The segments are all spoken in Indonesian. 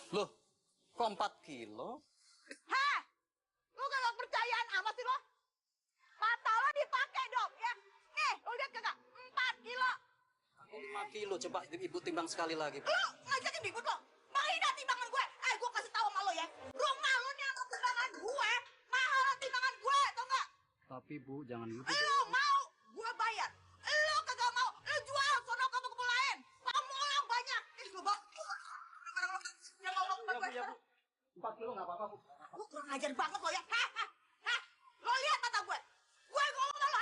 Loh, kok 4 kilo? Hah? Lu kagak percayaan amat sih lo? Mata lo dipakai dong ya. Nih, lu lihat kagak? 4 kilo. Aku 5 kilo, coba ibu timbang sekali lagi. Lu ngajakin ribut lo. Menghina timbangan gue. Gue kasih tahu sama lo ya. Rumah lo nih sama timbangan gue. Mahal timbangan gue, tau nggak? Tapi Bu, jangan gitu. Lo mau, gue bayar. Lo kagak mau, lo jual sono ke pokok lain. Kamu orang banyak. Lo bang. Yang ngomong sama gue. Ya, Bu. 4 kilo nggak apa-apa, Bu. Lo kurang ajar banget lo ya. Hah? Lo lihat mata gue. Gue ngomong sama lo,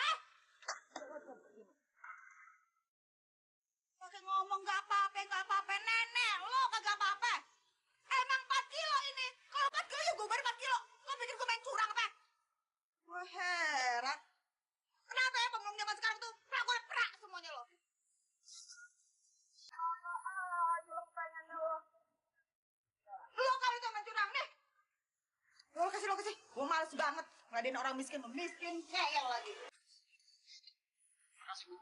pakai ngomong nggak apa-apa, nenek lo kagak apa-apa. Emang 4 kilo ini. Kalau 4 kilo ya gue bayar 4 kilo. Lo pikir gue main curang apa? Gue heran. Kenapa ya pemulung zaman sekarang tuh perak semuanya lo? Lo kali tuh main curang nih. Lo kasih. Gue males banget ngadain orang miskin kayak lagi. Makasih, Bu.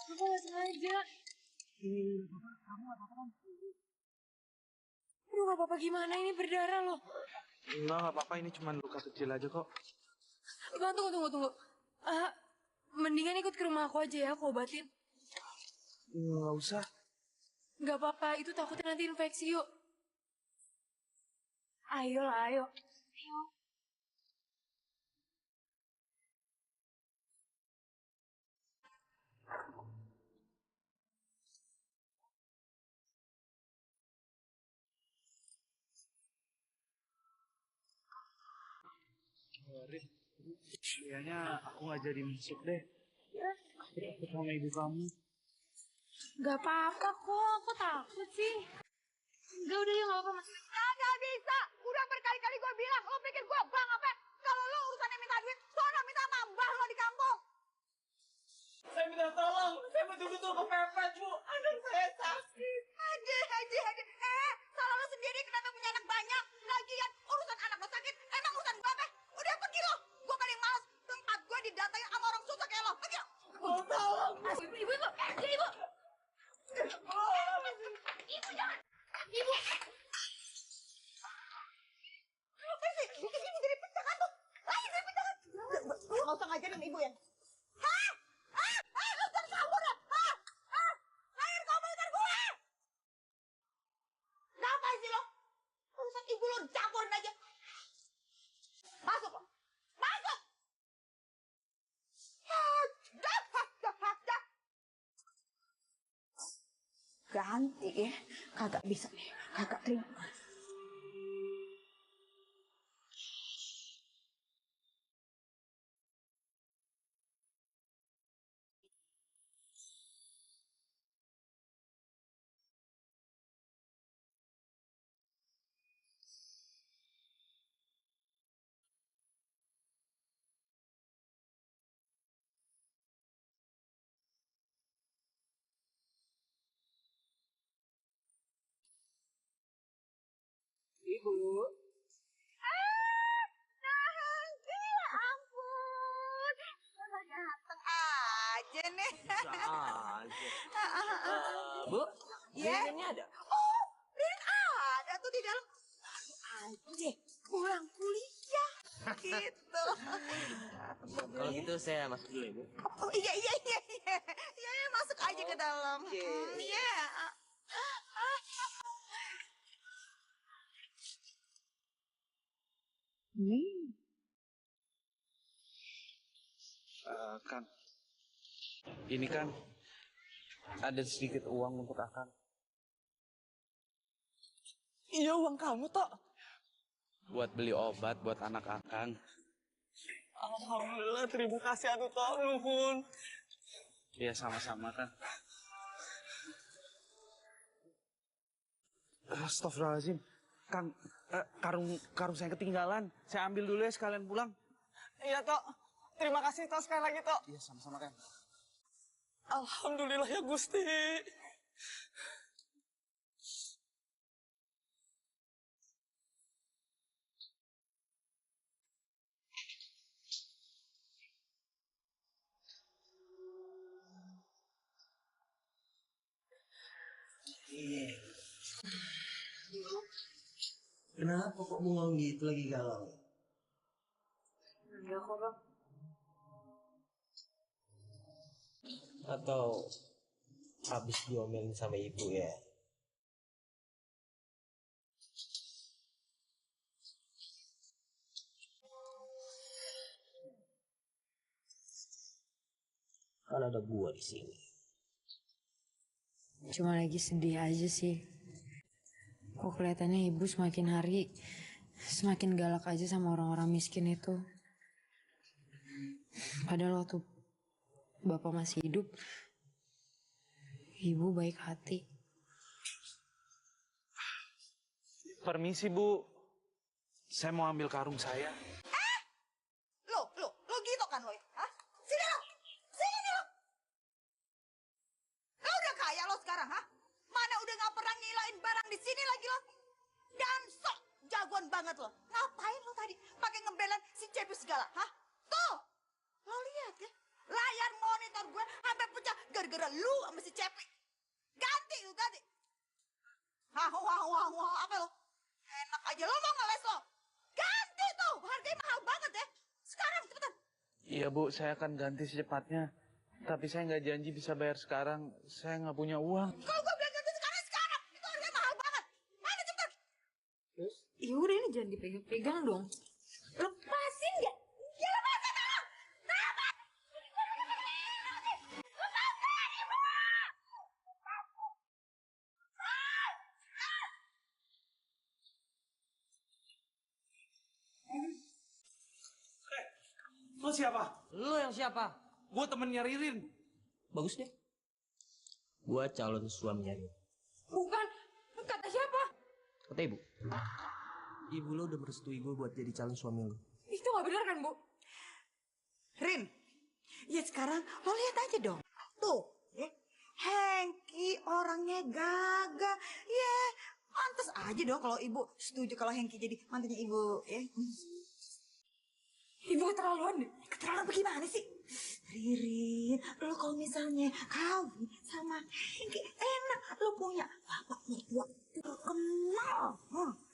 Aku nggak sengaja. Kamu apa-apa kan? Aduh, nggak apa-apa gimana ini berdarah loh. Enggak apa-apa, ini cuma luka kecil aja kok. Bang, tunggu. Mendingan ikut ke rumah aku aja ya, aku obatin. Nggak usah. Nggak apa-apa, itu takutnya nanti infeksi yuk. Ayo. Rin, kayaknya aku nggak jadi masuk deh. Aku takut sama ibu kamu. Nggak apa-apa kok, aku takut sih. Udah ya nggak apa-apa mas. Kagak bisa. Udah berkali-kali gue bilang, lo pikir gue bang apa? Kalau lo urusannya minta duit, soalnya minta sama mbah lo di kampung. Saya minta tolong, saya betul-betul kepepet, Bu. Anak saya sakit. Aduh. Salah lo sendiri kenapa punya anak banyak? Lagian urusan anak lo sakit, emang urusan gue apa? Udah pergi lo. Gue paling males tempat gue didatangi sama orang susah kayak lo. Pergi lo. Oh, tolong. Ibu, ya ibu. Ibu jangan. Ibu. Apa sih? Ini jadi pecahan tuh. Lagi jadi pecahan. Nggak usah ngajarin ibu ya. Hah? Lo jangan kabur ya? Lahir komentar gue. Ngapain sih lo? Urusan ibu lo campurin aja. Masuk lo. Masuk. Dah. Ganti ya. Kagak bisa nih. Kagak terima. Ibu. Ya ampun. Ganteng aja nih. Bu, Ya. ini ada. Oh, Lin ada tuh di dalam. Aja pulang kuliah. Gitu. Kalau gitu saya masuk dulu, Ibu. Oh iya. Ya, masuk aja ke dalam. Iya. Kang, ini kan ada sedikit uang untuk Akang. Iya, uang kamu, Tok. Buat beli obat buat anak Akang. Alhamdulillah, terima kasih atuh, Tok. Nuhun. Iya, sama-sama kan. Astagfirullahaladzim. Kang, karung saya ketinggalan. Saya ambil dulu ya sekalian pulang. Iya, Tok. Terima kasih, Tok, sekali lagi, Tok. Iya, sama-sama, Kang. Alhamdulillah ya Gusti. Kenapa kok bengong gitu lagi galau? Enggak kok, Bang. Atau habis diomelin sama ibu ya? Kan ada gua di sini. Cuma lagi sedih aja sih. Kok kelihatannya ibu semakin hari semakin galak aja sama orang-orang miskin itu. Padahal waktu bapak masih hidup, ibu baik hati. Permisi, Bu. Saya mau ambil karung saya. Lo gitu kan lo ya? Hah? Sini lo! Sini lo! Lo udah kaya lo sekarang, hah? Mana udah gak pernah ngilain barang di sini lagi lo? Dan sok jagoan banget lo. Ngapain lo tadi pakai ngembelan si Cepi segala, hah? Tuh! Lo lihat ya? Layar monitor gue sampai pecah gara-gara lu sama si Cepi. Ganti lu, ganti. Wah, apa lo? Enak aja lo mau ngeles lo. Ganti tuh, harganya mahal banget ya. Sekarang cepetan. Iya, Bu. Saya akan ganti secepatnya. Tapi saya nggak janji bisa bayar sekarang. Saya nggak punya uang. Kalau gue bilang ganti sekarang, itu harganya mahal banget. Mana cepetan? Ya udah ini jangan dipegang-pegang dong. Lepasin nggak? Ya lepasin dong. Lepas. Lepaskan ibu. Lo siapa? Lo yang siapa? Gue temennya Ririn. Bagus deh. Gua calon suaminya dia. Bukan, kata siapa? Kata ibu. Ibu lo udah merestui gue buat jadi calon suami lo. Itu nggak benar kan, Bu? Rin, ya sekarang lo lihat aja dong. Tuh, ya. Hengki orangnya gagah. Ya, pantas aja dong kalau ibu setuju kalau Hengki jadi mantunya ibu. Ya. Ibu keterlaluan deh. Keterlaluan bagaimana sih? Ririn, lo kalau misalnya kawin sama Hengki, enak. Lo punya bapak mertua terkenal.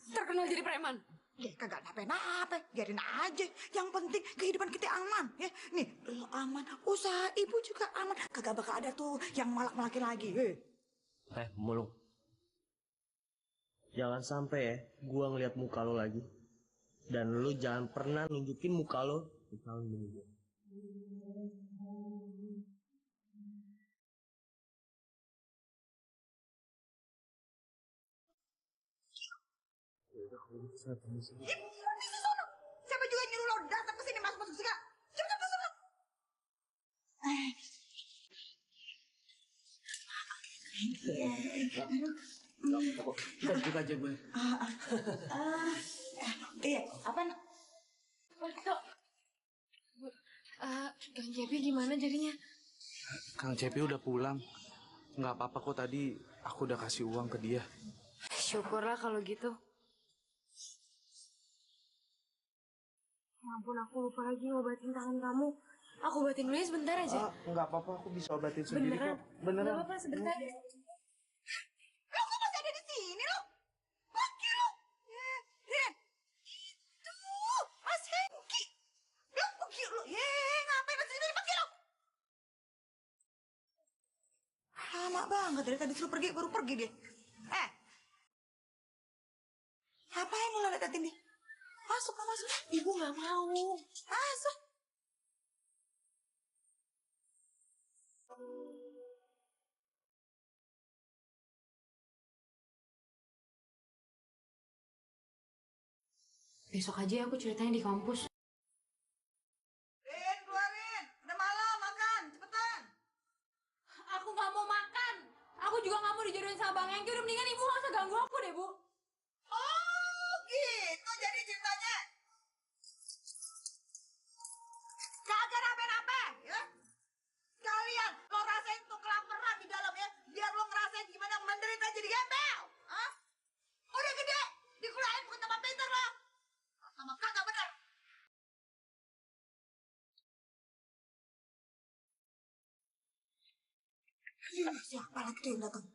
Terkenal jadi preman. Ya kagak nape-nape, biarin aja. Yang penting kehidupan kita aman, ya. Nih, lo aman, usaha ibu juga aman. Kagak bakal ada tuh yang malak-malakin lagi. Mulung. Jangan sampai ya gua ngeliat muka lo lagi. Dan lo jangan pernah nunjukin muka lo di calon bini gue. Permisi sono. Siapa juga yang nyuruh lo datang ke sini masuk-masuk segala. Cepet ke sono. Buka aja gue. Iya, apa nak? Tok. Kang Cepi gimana jadinya? Kang Cepi udah pulang. Nggak apa-apa kok, tadi aku udah kasih uang ke dia. Syukurlah kalau gitu. Ya ampun, aku lupa lagi ngobatin tangan kamu. Aku obatin dulu ya sebentar aja. Nggak apa-apa, aku bisa obatin sendiri Beneran? kok. Beneran. Gak apa-apa, sebentar. Lo kok masih ada di sini lo? Pergi lo. Ren, itu Mas Hengki. Lo pergi lo. Ngapain masih di sini? Pergi lo. Lama banget dari tadi suruh pergi, baru pergi dia. Ngapain lo liatin dia? Masuk. Ibu gak mau. Masuk. Besok aja aku ceritanya di kampus. Rin, keluarin. Udah malam, makan. Cepetan. Aku gak mau makan. Aku juga gak mau dijodohin sama Bang Hengki. Udah mendingan ibu gak usah ganggu aku deh, Bu. Oh, Siapa lagi tuh yang datang?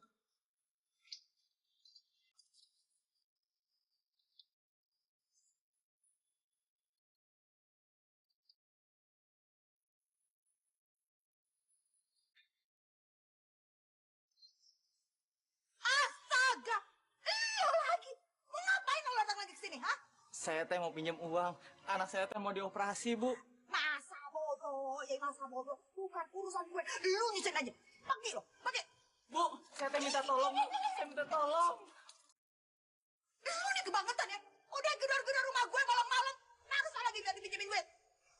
Astaga, lu lagi. Mau ngapain lu datang lagi ke sini, ha? Saya teh mau pinjam uang. Anak saya teh mau dioperasi, Bu. Masa bodoh, ya masa bodoh. Bukan urusan gue. Lu nyusahin aja. Pergi lo, pergi. Bu, saya teh minta tolong, Bu. Saya minta tolong. Lu nih kebangetan ya. Udah gedor-gedor rumah gue malam-malam. Harus lagi minta dipinjemin duit.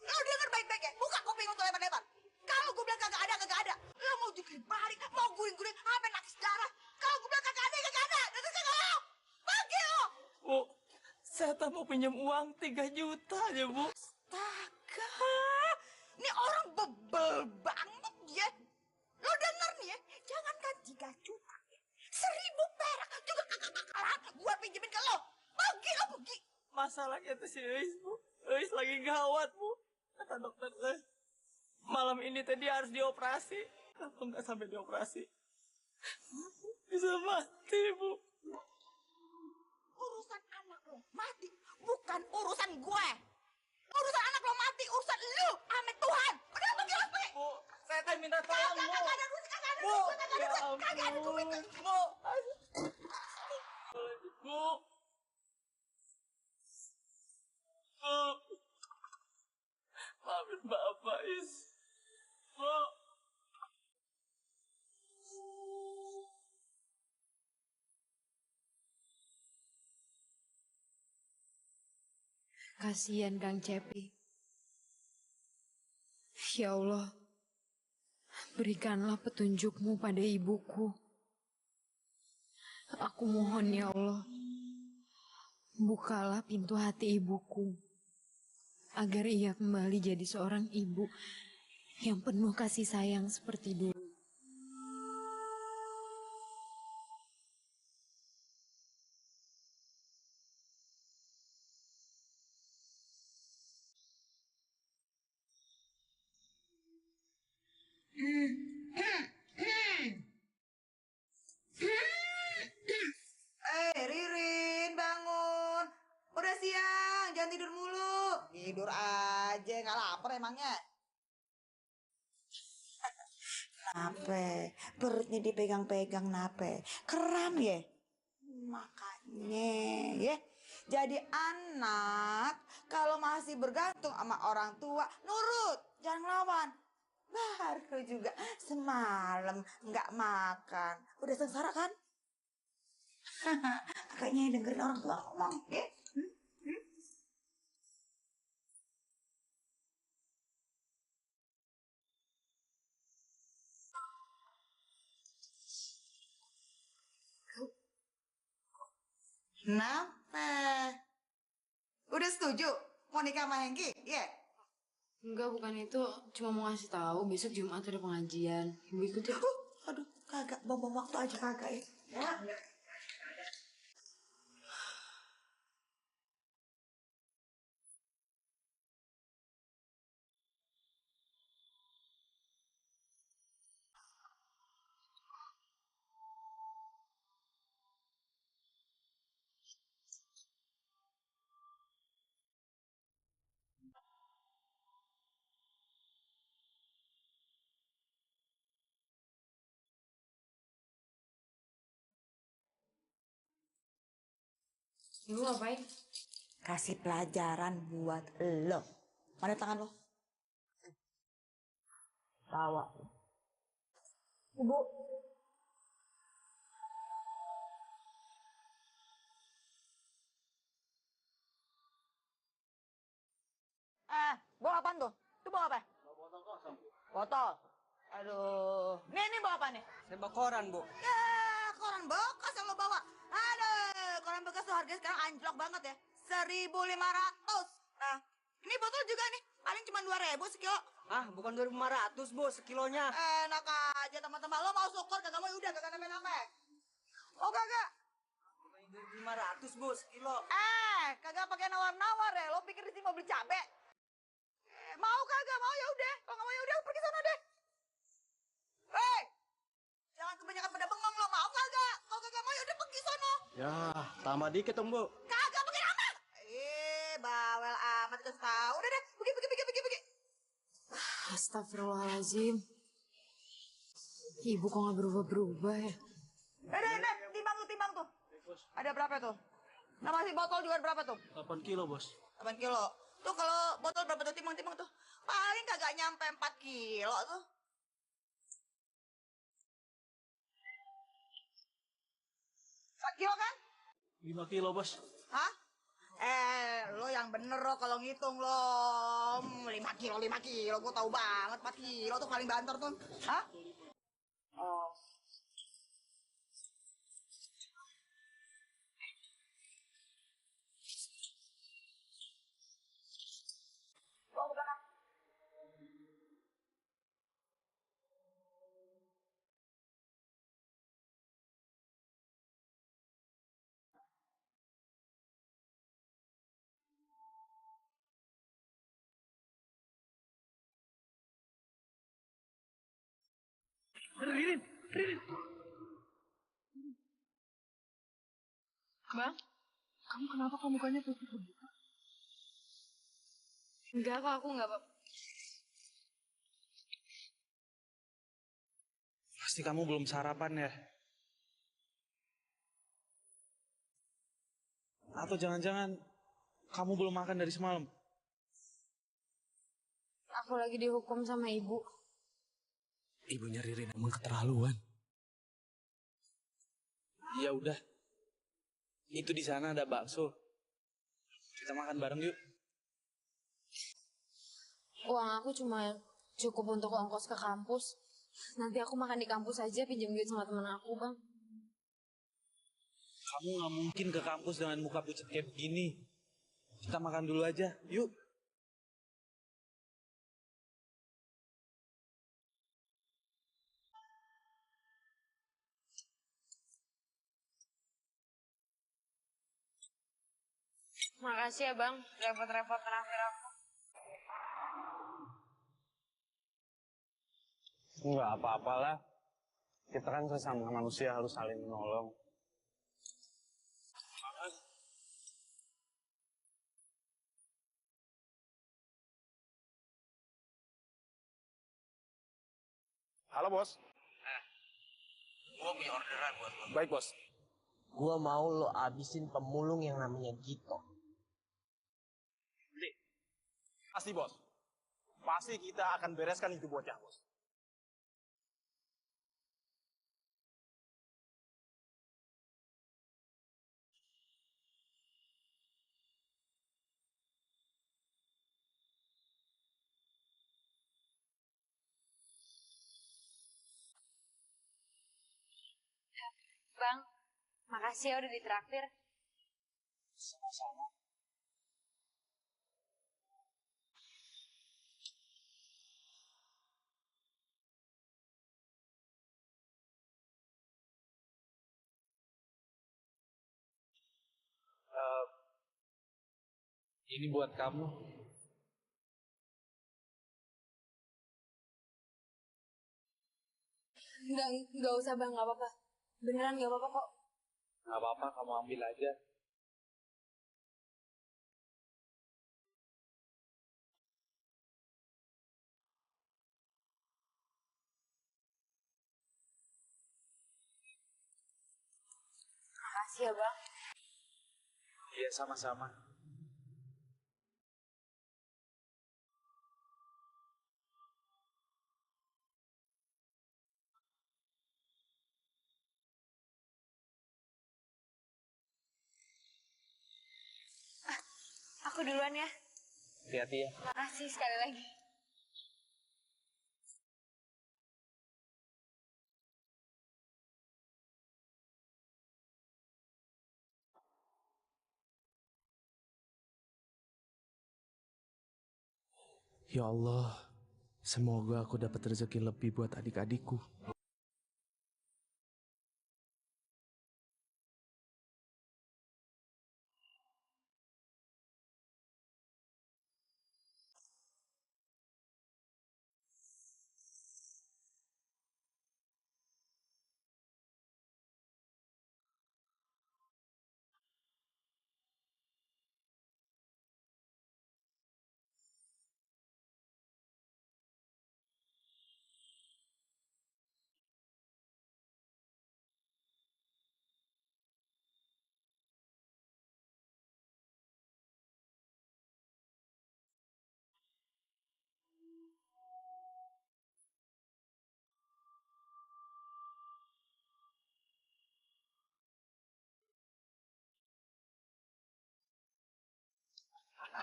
Lu denger baik-baik ya. Buka kuping untuk lebar-lebar. Kalau gue bilang kagak ada. Lu mau jungkir balik, mau guling-guling, sampai nakis darah. Kalau gue bilang kagak ada. Denger kagak lo? Pergi lo. Bu, saya teh mau pinjam uang 3 juta aja, Bu. Astaga. Ini orang bebel banget ya. Lo denger nih ya. Jangankan 3 juta. 1.000 perak juga kagak bakalan gue pinjemin ke lo. Pergi lo, pergi. Masalahnya tuh si Eis, Bu. Eis lagi gawat, Bu. Kata dokter teh, malam ini teh dia harus dioperasi. Kalau nggak sampai dioperasi, bisa mati, Bu. Urusan anak lo mati bukan urusan gue. Urusan anak lo mati urusan lu ame Tuhan. Udah pergi lo, pergi. Bu, saya teh minta tolong, Bu. Kagak ada duit, kagak ada Bu, duit, kagak ada ya duit, kagak ada duit. ampun. Bu. Bu. Bu. Maafin Bapak, Is. Bu. Kasihan Kang Cepi. Ya Allah, berikanlah petunjukmu pada ibuku. Aku mohon ya Allah, bukalah pintu hati ibuku, agar ia kembali jadi seorang ibu yang penuh kasih sayang seperti dulu. Ririn, bangun. Udah siang, jangan tidur mulu. Tidur aja, nggak lapar emangnya. Nape? Perutnya dipegang-pegang nape? Kram ya? Makanya ya. Jadi anak kalau masih bergantung sama orang tua, nurut, jangan ngelawan. Baru juga semalam nggak makan. Udah sengsara kan? Kayaknya dengerin orang tua ngomong ya. Kenapa? Udah setuju mau nikah sama Hengki? Iya. Enggak, bukan itu. Cuma mau ngasih tahu besok Jumat ada pengajian. Ibu ikut ya? Aduh, kagak bom waktu aja kagak ya. Ya. Ibu ngapain? Kasih pelajaran buat lo. Mana tangan lo? Tawa. Ibu. Bawa apaan tuh? Itu bawa apa? Botol kosong. Botol. Aduh. Nih bawa apa nih? Saya bawa koran, Bu. Ya, koran bekas yang lo bawa. Aduh, koran bekas tuh harganya sekarang anjlok banget ya. 1.500. Nah, ini botol juga nih. Paling cuma 2.000 sekilo. Ah, bukan 2.500, Bu, sekilonya. Enak aja teman-teman. Lo mau syukur kagak mau ya udah kagak nambah-nambah. Oh kagak. 2.500, Bu, sekilo. Kagak pakai nawar-nawar ya. Lo pikir di sini mau beli cabe? Mau kagak mau ya udah. Kalau nggak mau ya udah pergi sana deh. Hei, Ya, tambah dikit dong, Bu. Kagak pakai nambah. Bawel amat kasih tahu. Udah deh, pergi. Astagfirullahaladzim. Ibu kok nggak berubah-berubah ya? Udah, timbang tuh. Ada berapa tuh? Nah, masih botol juga berapa tuh? 8 kilo, Bos. 8 kilo. Tuh kalau botol berapa tuh timbang tuh? Paling kagak nyampe 4 kilo tuh. 4 kilo kan? 5 kilo, Bos. Hah? Lo yang bener lo kalau ngitung lo. 5 kilo. Gue tahu banget 4 kilo tuh paling banter tuh. Hah? Oh. Bang, kamu kenapa kok mukanya putih begitu? Enggak kok, aku enggak apa-apa. Pasti kamu belum sarapan ya? Atau jangan-jangan kamu belum makan dari semalam? Aku lagi dihukum sama ibu. Ibunya Ririn emang keterlaluan. Ya udah. Itu di sana ada bakso. Kita makan bareng yuk. Uang aku cuma cukup untuk ongkos ke kampus. Nanti aku makan di kampus aja, pinjam duit sama teman aku, Bang. Kamu nggak mungkin ke kampus dengan muka pucat kayak begini. Kita makan dulu aja, yuk. Makasih ya, Bang. Repot-repot traktir aku. Enggak apa-apalah. Kita kan sesama manusia harus saling menolong. Halo bos. Gua punya orderan buat lo. Baik bos. Gua mau lo abisin pemulung yang namanya Gito. Pasti bos. Pasti kita akan bereskan itu bocah bos. Bang, makasih ya udah ditraktir. Sama-sama. Ini buat kamu. Enggak usah, Bang, enggak apa-apa. Beneran enggak apa-apa kok. Gak apa-apa, kamu ambil aja. Makasih ya, Bang. Iya, sama-sama. Aku duluan ya. Hati-hati ya. Makasih sekali lagi. Ya Allah, semoga aku dapat rezeki lebih buat adik-adikku.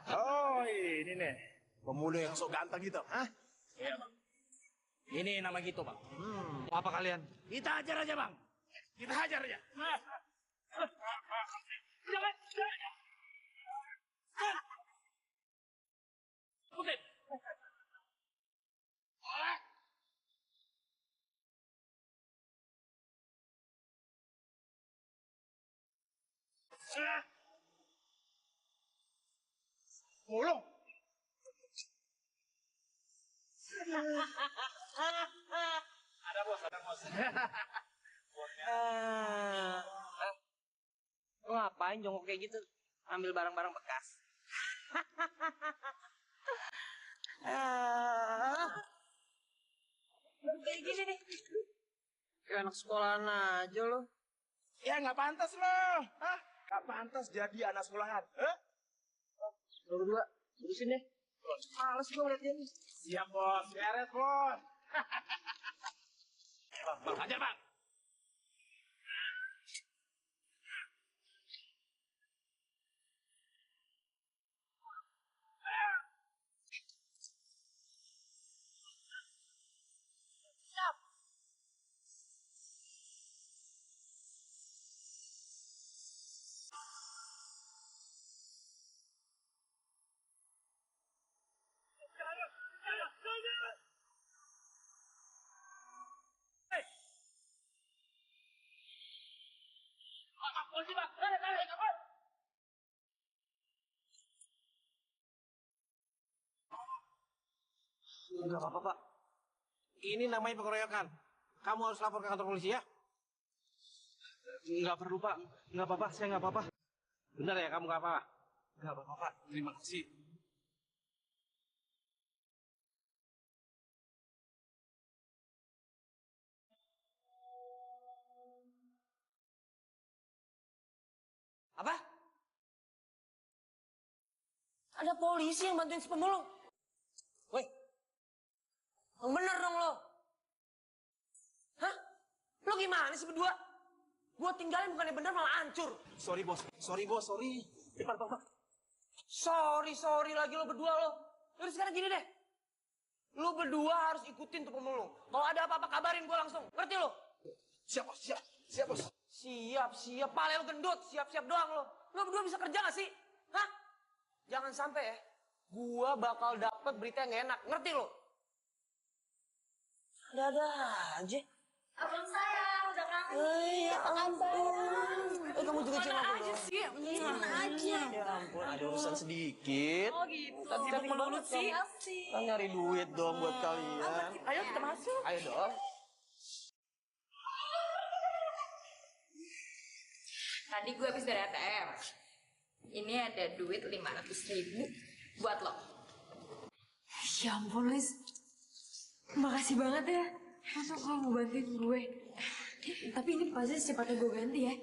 Oh, ini nih. Pemuda yang sok ganteng gitu. Hah? Iya, Bang. Ini nama gitu, Bang. Mau apa kalian? Kita hajar aja, Bang. Kita hajar aja. Putin. Mulung. Ada bos, ada bos. Lo ngapain jongkok kayak gitu? Ambil barang-barang bekas. Kayak gini nih. Kayak anak sekolahan aja lo. Ya nggak pantas loh. Hah? Nggak pantas jadi anak sekolahan. Hah? Lo berdua, terusin deh. Males gue ngeliat dia nih. Siap bos, beres bos. Bang, hajar, Bang. Enggak apa-apa, Pak. Ini namanya pengeroyokan. Kamu harus lapor ke kantor polisi ya. Enggak perlu, Pak. Enggak apa-apa, saya enggak apa-apa. Benar ya, kamu enggak apa-apa? Enggak apa-apa, Pak. Terima kasih. Apa? Ada polisi yang bantuin si pemulung. Woi, yang bener dong lo. Hah? Lo gimana sih berdua? Gua tinggalin bukannya bener malah hancur. Sorry bos, sorry. Cepat, Pak. Sorry lagi lo berdua lo. Yaudah sekarang gini deh. Lo berdua harus ikutin tuh pemulung. Kalau ada apa-apa kabarin gua langsung. Ngerti lo? Siap bos. Siap. Pale lo gendut. Siap doang lo. Lo berdua bisa kerja gak sih? Hah? Jangan sampai ya. Gua bakal dapet berita yang gak enak. Ngerti lo? Ada aja. Abang saya udah kangen. Ya ampun. Kamu juga cium aku aja dong. sih, aja. Ya ampun, ada urusan sedikit. Oh gitu. Cantik banget sih. Kan nyari duit dong buat kalian. Ayo kita masuk. Ayo dong. Tadi gue habis dari ATM. Ini ada duit 500.000 buat lo. Ya ampun, Liz. Makasih banget ya. Masa kamu mau bantuin gue? Tapi ini pasti secepatnya gue ganti ya.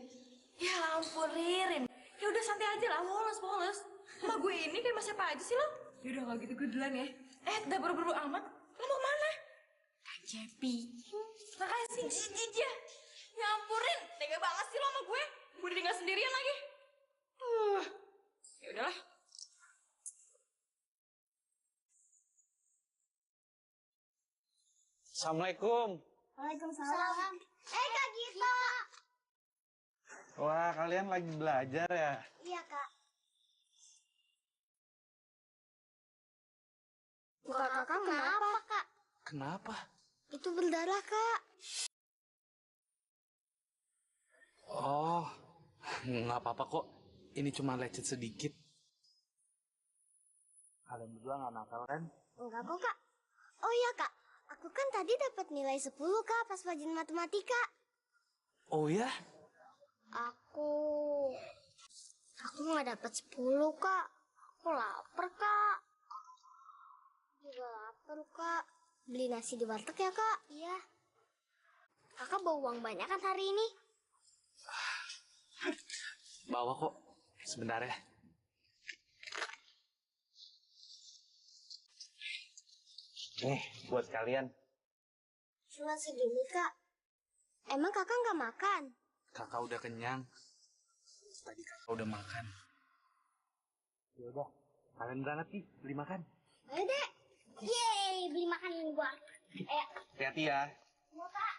Ya ampun, Ririn. Ya udah santai aja lah, polos. Sama gue ini kayak mas siapa aja sih lo? Yaudah kalau gitu gue duluan ya. Udah buru-buru amat. Lo mau kemana? Kak Jepi. Makasih, jijik ya. Ya ampun, Rin. Tega banget sih lo sama gue. Gue udah tinggal sendirian lagi. Ya udahlah. Assalamualaikum. Waalaikumsalam. Kak Gita. Wah, kalian lagi belajar ya? Iya, Kak. Muka kakak kenapa, Kak? Kenapa? Itu berdarah, Kak. Oh, nggak apa-apa kok. Ini cuma lecet sedikit. Kalian berdua nggak nakal kan? Enggak kok, Kak. Oh iya, Kak. Aku kan tadi dapat nilai 10, Kak, pas pelajaran matematika. Oh ya? Aku nggak dapat 10, Kak. Aku lapar, Kak. Juga lapar, Kak. Beli nasi di warteg ya, Kak? Iya. Kakak bawa uang banyak kan hari ini? Bawa kok. Sebentar ya. Nih, buat kalian. Cuma segini, Kak. Emang kakak nggak makan? Kakak udah kenyang. Tadi kakak udah makan. Yaudah, Kalian berangkat nih, beli makan. Ayo deh. Yeay, beli makanan gua. Ayo. Hati-hati ya. Mau Kak.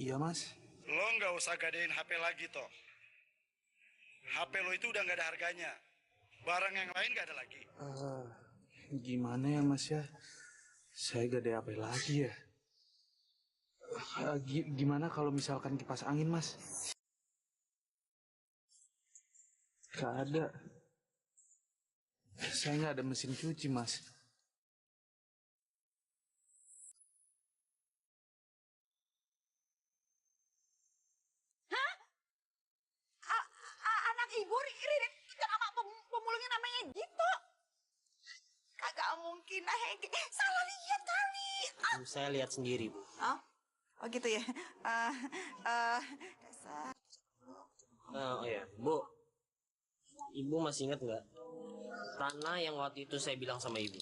Iya, Mas. Lo nggak usah gadein HP lagi, toh. HP lo itu udah nggak ada harganya. Barang yang lain nggak ada lagi. Gimana ya, Mas ya? Saya gak ada apa lagi ya. Gimana kalau misalkan kipas angin, Mas? Gak ada. Saya nggak ada mesin cuci, Mas. Anak ibu Ririn itu nama pemulungnya namanya Gito. Kagak mungkin, nah Hengki. Salah lihat kali. Saya lihat sendiri, Bu. Oh gitu ya. Dasar. Oh ya, Bu. Ibu masih ingat nggak tanah yang waktu itu saya bilang sama Ibu?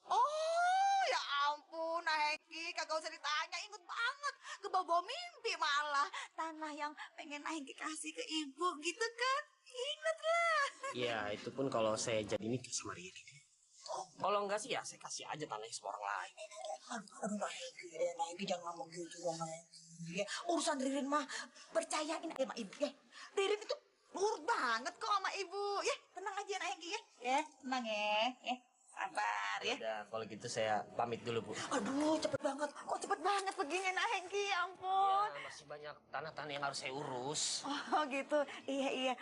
Oh ya ampun, nah Hengki. Kagak usah ditanya, inget banget. Kebawa mimpi malah. Tanah yang pengen Hengki kasih ke ibu gitu kan. Ingat lah. Iya, itu pun kalau saya jadi nikah sama Riri. Kalau enggak sih ya saya kasih aja tanahnya sama orang lain. Aduh, nah Hengki jangan ngomong gitu dong, nah Hengki. Ya, urusan Ririn mah percayain aja sama ibu ya. Ririn itu nurut banget kok sama ibu. Ya, tenang aja nah Hengki ya. Ya, tenang ya. Ya, sabar ya. Udah, kalau gitu saya pamit dulu, Bu. Aduh, cepet banget. Kok cepet banget begini nah Hengki, ya ampun. Ya, masih banyak tanah-tanah yang harus saya urus. Oh gitu, iya.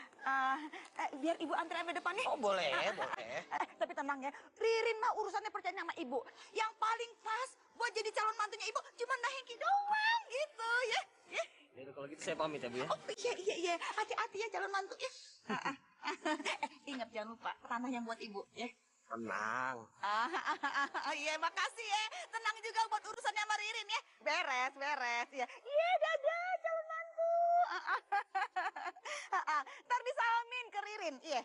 Biar ibu antar sampai depan nih. Oh boleh, boleh. Tapi tenang ya, Ririn mah urusannya percaya sama ibu. Yang paling pas buat jadi calon mantunya ibu cuma nah Hengki doang gitu ya. Ya, kalau gitu saya pamit ya, Bu ya. Oh iya. Hati-hati ya calon mantu ya. Ingat jangan lupa tanah yang buat ibu ya. Tenang. Iya makasih ya. Tenang juga buat urusannya sama Ririn ya. Beres ya. Iya dadah calon mantu. Ntar disalamin ke Ririn. Iya.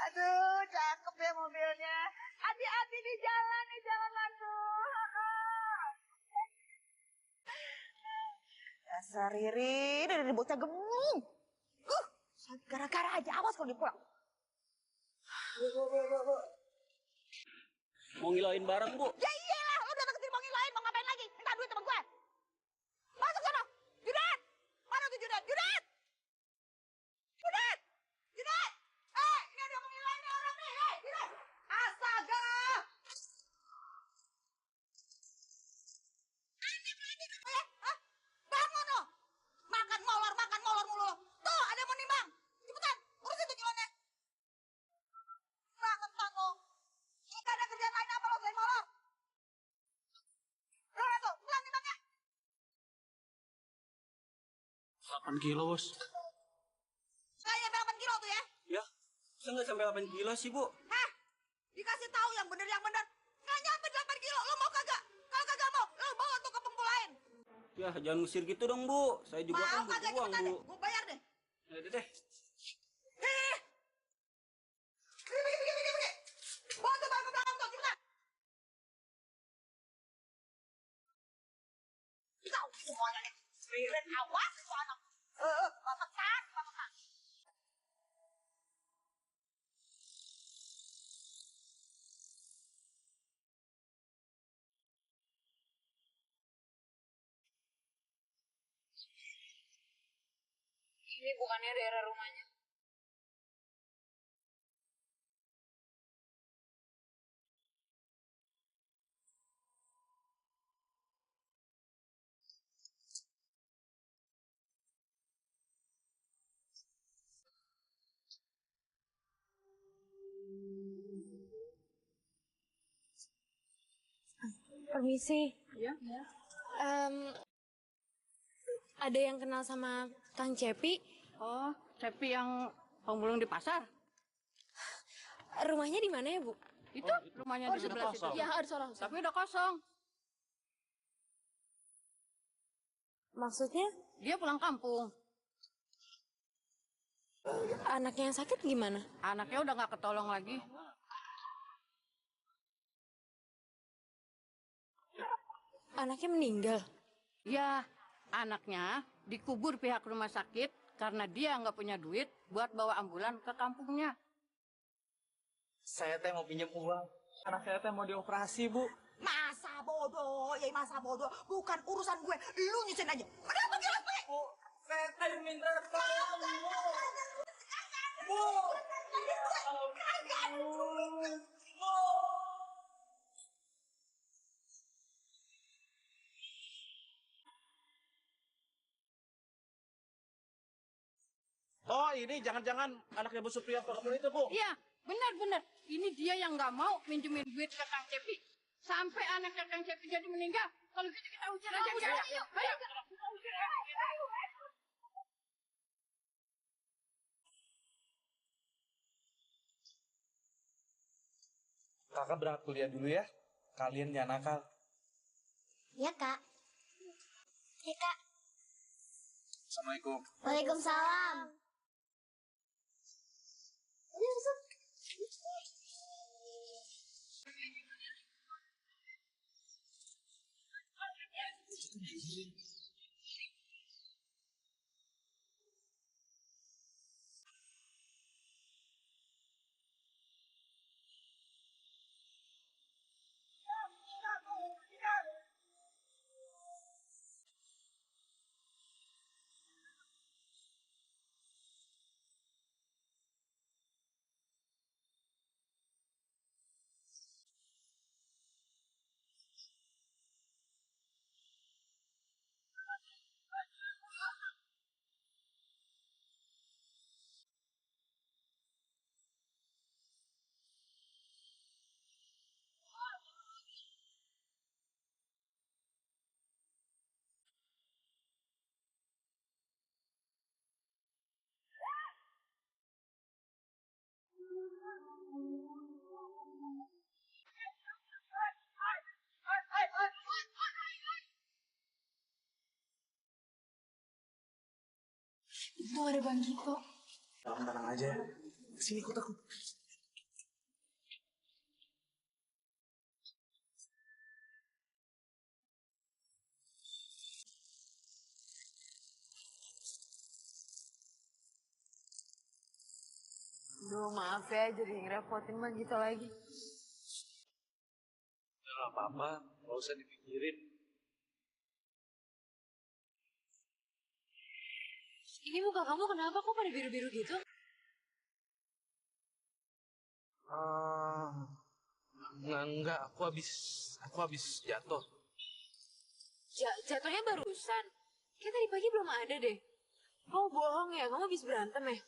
Aduh cakep ya mobilnya. Hati-hati di jalan nih calon mantu. Dasar Ririn, dari bocah gemuk. Gara-gara aja awas kalau dipulang. Mau ngilain barang, Bu? Ya iyalah, lo udah deketin mau ngilain, mau ngapain lagi? Minta duit sama gue. Masuk sana. Judet. Mana tuh Judet? Judet. Ini ada mau ngilain nih orang nih. Judet. Astaga. Bangun lo. Makan molor mulu. Tuh, ada mau nimbang. Cepetan, urusin tuh kilonnya. Banget lo. Gak ada kerjaan lain apa lo selain molor? Tuh, pulang nimbangnya. 8 kilo, Bos. Nggak nyampe 8 kilo tuh ya? Ya, saya nggak sampai 8 kilo sih, Bu. Hah? Dikasih tahu yang bener. Nggak nyampe 8 kilo, lo mau kagak? Kalau kagak mau, lo bawa tuh ke pengepul lain. Ya, jangan ngusir gitu dong, Bu. Saya juga kan Mau butuh kagak uang, cepetan Bu. deh, gue bayar deh. Ya udah deh. Pergi. Bawa tuh bang ke belakang tuh, cepetan. Tahu semuanya nih. Ririn awas itu anak. Bapekan. Ini bukannya daerah rumahnya. Permisi. Ya. ada yang kenal sama Kang Cepi. Oh, Cepi yang pemulung di pasar? Rumahnya di mana ya, Bu? Itu rumahnya di sebelah situ. Ya, ada orang. Tapi udah kosong. Maksudnya? Dia pulang kampung. Anaknya yang sakit gimana? Anaknya udah nggak ketolong lagi. Anaknya meninggal? Ya, anaknya dikubur pihak rumah sakit karena dia nggak punya duit buat bawa ambulan ke kampungnya. Saya teh mau pinjam uang. Anak saya teh mau dioperasi, Bu. Masa bodoh, ya masa bodoh. Bukan urusan gue, lu nyusahin aja. Kenapa gila gue? Bu, saya teh minta tolong, Bu. Bu. Oh, ini jangan-jangan anaknya Bu Supriyanto kamu itu, Bu? Iya, benar-benar. Ini dia yang nggak mau minjemin duit ke Kang Cepi. Sampai anaknya Kang Cepi jadi meninggal. Kalau gitu kita usir aja. Ayo. Kita usir aja. Kakak berangkat kuliah dulu ya. Kalian jangan nakal. Ya, Kak. Ya, Kak. Assalamualaikum. Waalaikumsalam. Ayo, masuk. Itu ada Bang Gito. Tenang aja. Sini ikut aku. Duh, maaf ya jadi ngerepotin Bang Gito lagi. Gak apa-apa, gak usah dipikirin. Ini muka kamu kenapa kok pada biru-biru gitu? Enggak, aku habis jatuh. Jatuhnya barusan. Kayak tadi pagi belum ada deh. Kamu bohong ya? Kamu habis berantem ya?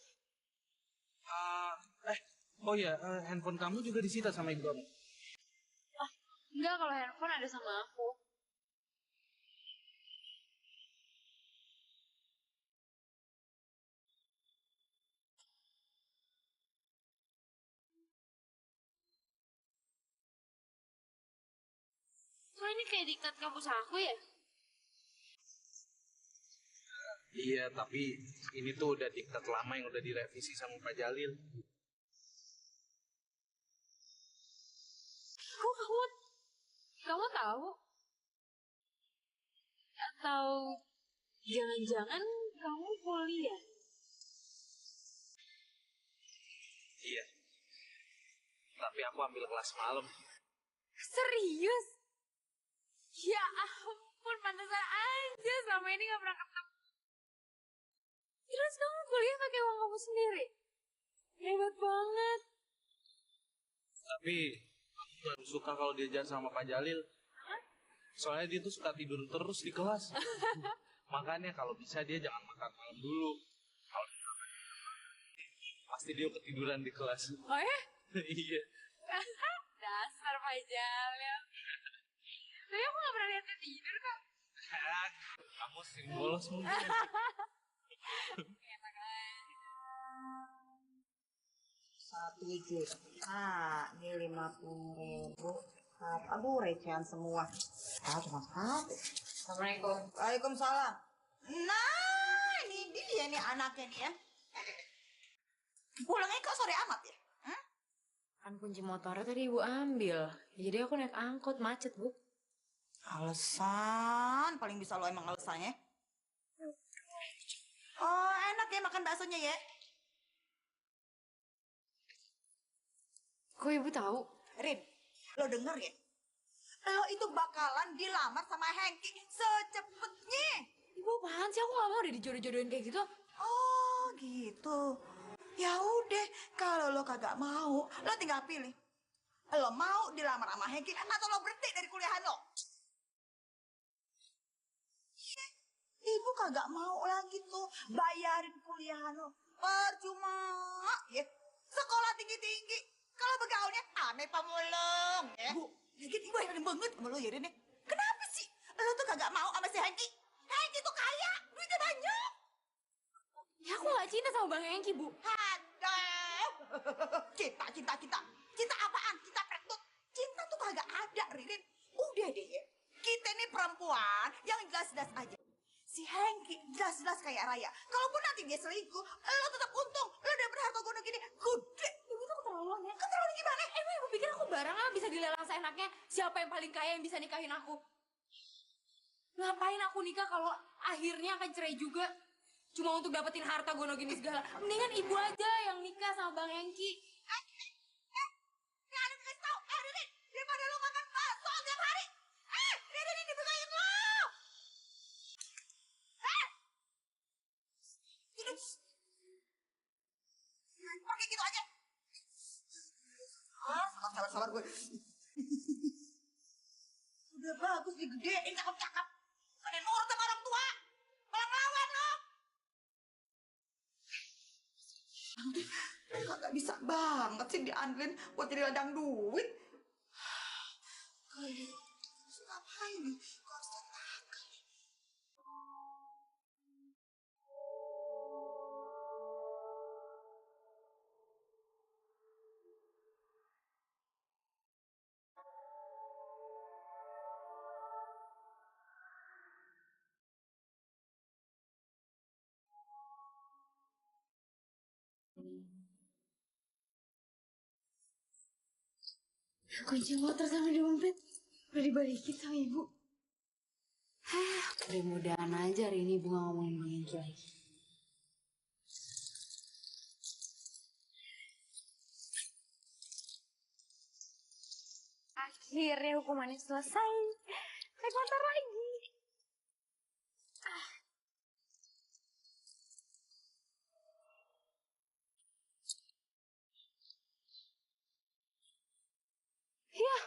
Oh ya, handphone kamu juga disita sama ibu kamu. Enggak, kalau handphone ada sama aku. Kok ini kayak diktat kampus aku ya? Iya, tapi ini tuh udah diktat lama yang udah direvisi sama Pak Jalil. Kok kamu tahu? Atau jangan-jangan kamu kuliah? Iya. Tapi aku ambil kelas malam. Serius? Ya ampun, pantesan aja selama ini gak pernah ketemu. Terus kamu kuliah pakai uang kamu sendiri? Hebat banget. Tapi aku gak suka kalau diajar sama Pak Jalil. Soalnya dia tuh suka tidur terus di kelas. Makanya kalau bisa dia jangan makan malam dulu. Kalau pasti dia ketiduran di kelas. Oh ya? Iya. Dasar Pak Jalil. Tapi aku gak pernah lihat dia tidur kok. Kamu sering bolos mungkin. Satu juta, ini 50.000. Aduh, recehan semua. Cuma satu. Assalamualaikum. Waalaikumsalam. Nah, ini dia nih anaknya nih ya. Pulangnya kok sore amat ya? Kan kunci motornya tadi ibu ambil. Jadi aku naik angkot, macet, Bu. Alasan, paling bisa lo emang alasannya. Oh, enak ya makan baksonya ya? Kok ibu tahu? Rin, lo denger ya? Lo itu bakalan dilamar sama Hengki secepetnya. Ibu apaan sih? Aku gak mau udah dijodoh-jodohin kayak gitu. Oh, gitu. Ya udah, kalau lo kagak mau, lo tinggal pilih. Lo mau dilamar sama Hengki atau lo berhenti dari kuliahan lo? Ibu kagak mau lagi tuh bayarin kuliahan lo. Percuma, ya. Sekolah tinggi-tinggi. Kalau begaulnya aneh pemulung, ya. Bu, lagi ibu heran banget sama lo ya, Rin. Kenapa sih? Lo tuh kagak mau sama si Hengki? Hengki tuh kaya, duitnya banyak. Ya aku gak cinta sama Bang Hengki, Bu. Aduh. Cinta. Cinta apaan? Cinta pertut. Cinta tuh kagak ada, Ririn. Udah deh ya. Kita ini perempuan yang jelas-jelas aja. Si Hengki jelas-jelas kayak raya. Kalaupun nanti dia selingkuh, lo tetap untung. Lo udah berharga gono gini. Gede. Ibu tuh keterlaluan ya. Keterlaluan gimana? Emang ibu pikir aku barang bisa dilelang seenaknya? Siapa yang paling kaya yang bisa nikahin aku? Ngapain aku nikah kalau akhirnya akan cerai juga? Cuma untuk dapetin harta gono gini segala. Mendingan ibu aja yang nikah sama Bang Hengki. Ada kasih tau. Ririn, daripada lo makan bakso tiap hari. Ririn ini dibukain lo. Pakai gitu aja. Sabar gue. Udah bagus digedein cakep-cakep. Ada nurut sama orang tua. Malah ngelawan lo. Kagak bisa banget sih diandelin buat jadi ladang duit. Ngapain nih? Kok harus ditangkal? Kunci motor sama dompet udah dibalikin sama ibu. Mudah-mudahan aja hari ini ibu gak ngomongin Bang Hengki lagi. Akhirnya hukumannya selesai. Naik motor lagi. Ya,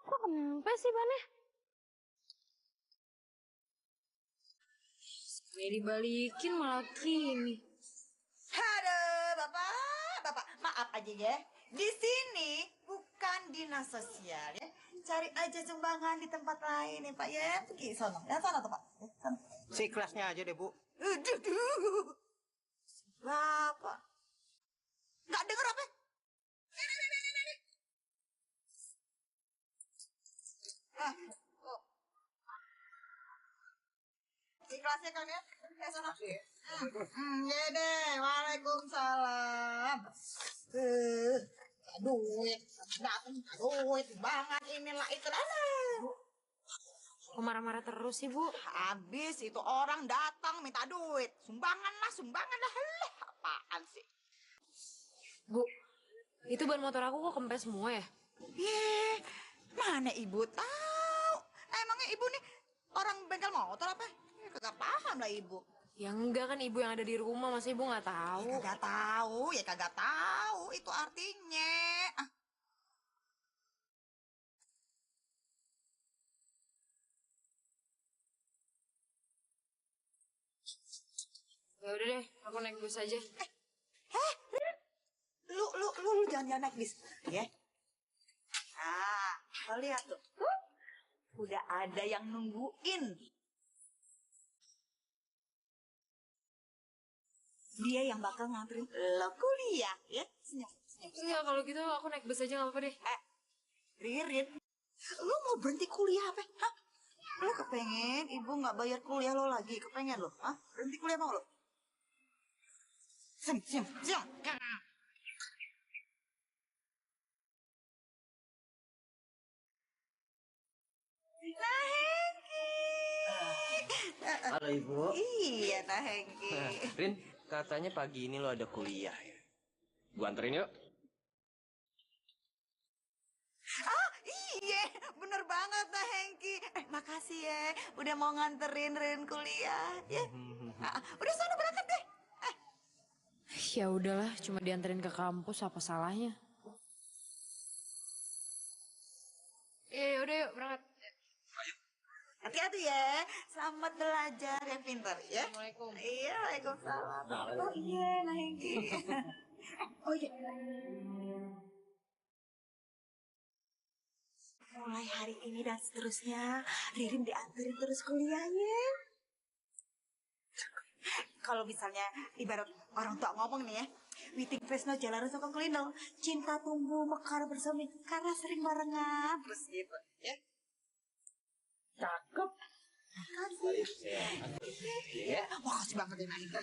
kok kempes sih bannya? Sampai dibalikin malah gini. Aduh, Bapak, maaf aja ya. Di sini bukan dinas sosial ya. Cari aja sumbangan di tempat lain ya Pak ya. Pergi sono. Ya sana tuh Pak. Sana. Si kelasnya aja deh, Bu. Aduh. Bapak. Nggak denger apa? Ini. Oh. Ikhlasnya kan ya? Sana. Ya deh. Waalaikumsalam. Duit. Datang duit. Banget inilah itu. Kok marah-marah terus sih, Bu? Habis itu orang datang minta duit. Sumbangan lah. Heleh, apaan sih? Bu, itu ban motor aku kok kempes semua ya? Yeh, mana ibu tahu? Emangnya ibu nih orang bengkel motor apa? Ya, kagak paham lah ibu. Ya enggak kan ibu yang ada di rumah, masa ibu nggak tahu? Ya kagak tahu itu artinya. Ya udah deh, aku naik bus aja. Lu jangan naik bis, ya. Lo lihat tuh. Udah ada yang nungguin. Dia yang bakal nganterin lo kuliah, ya? Senyum, senyum. Enggak, kalau gitu aku naik bus aja nggak apa-apa deh. Ririn, lo mau berhenti kuliah apa? Hah? Lo kepengen ibu nggak bayar kuliah lo lagi? Kepengen lo? Hah? Berhenti kuliah mau lo? Senyum, senyum, senyum. Nah, Hengki. Halo Ibu. Iya, Nah Hengki. Rin, katanya pagi ini lo ada kuliah ya. Gua anterin yuk. Ah, iya, bener banget Nah Hengki. Makasih ya, udah mau nganterin Rin kuliah. Ya, udah sana berangkat deh. Ya udahlah, cuma dianterin ke kampus, apa salahnya? Udah yuk berangkat. Hati-hati ya, selamat belajar yang pintar ya. Assalamualaikum. Iya, waalaikumsalam. Oh iya, Nah Hengki. Oh iya. Mulai hari ini dan seterusnya, Ririn dianterin terus kuliahnya. Kalau misalnya ibarat orang tua ngomong nih ya, Witing Tresno Jalaran Sokong Kelino, cinta tumbuh mekar bersemi karena sering barengan terus gitu ya. Cakep. Iya, makasih banget ya Nani ya.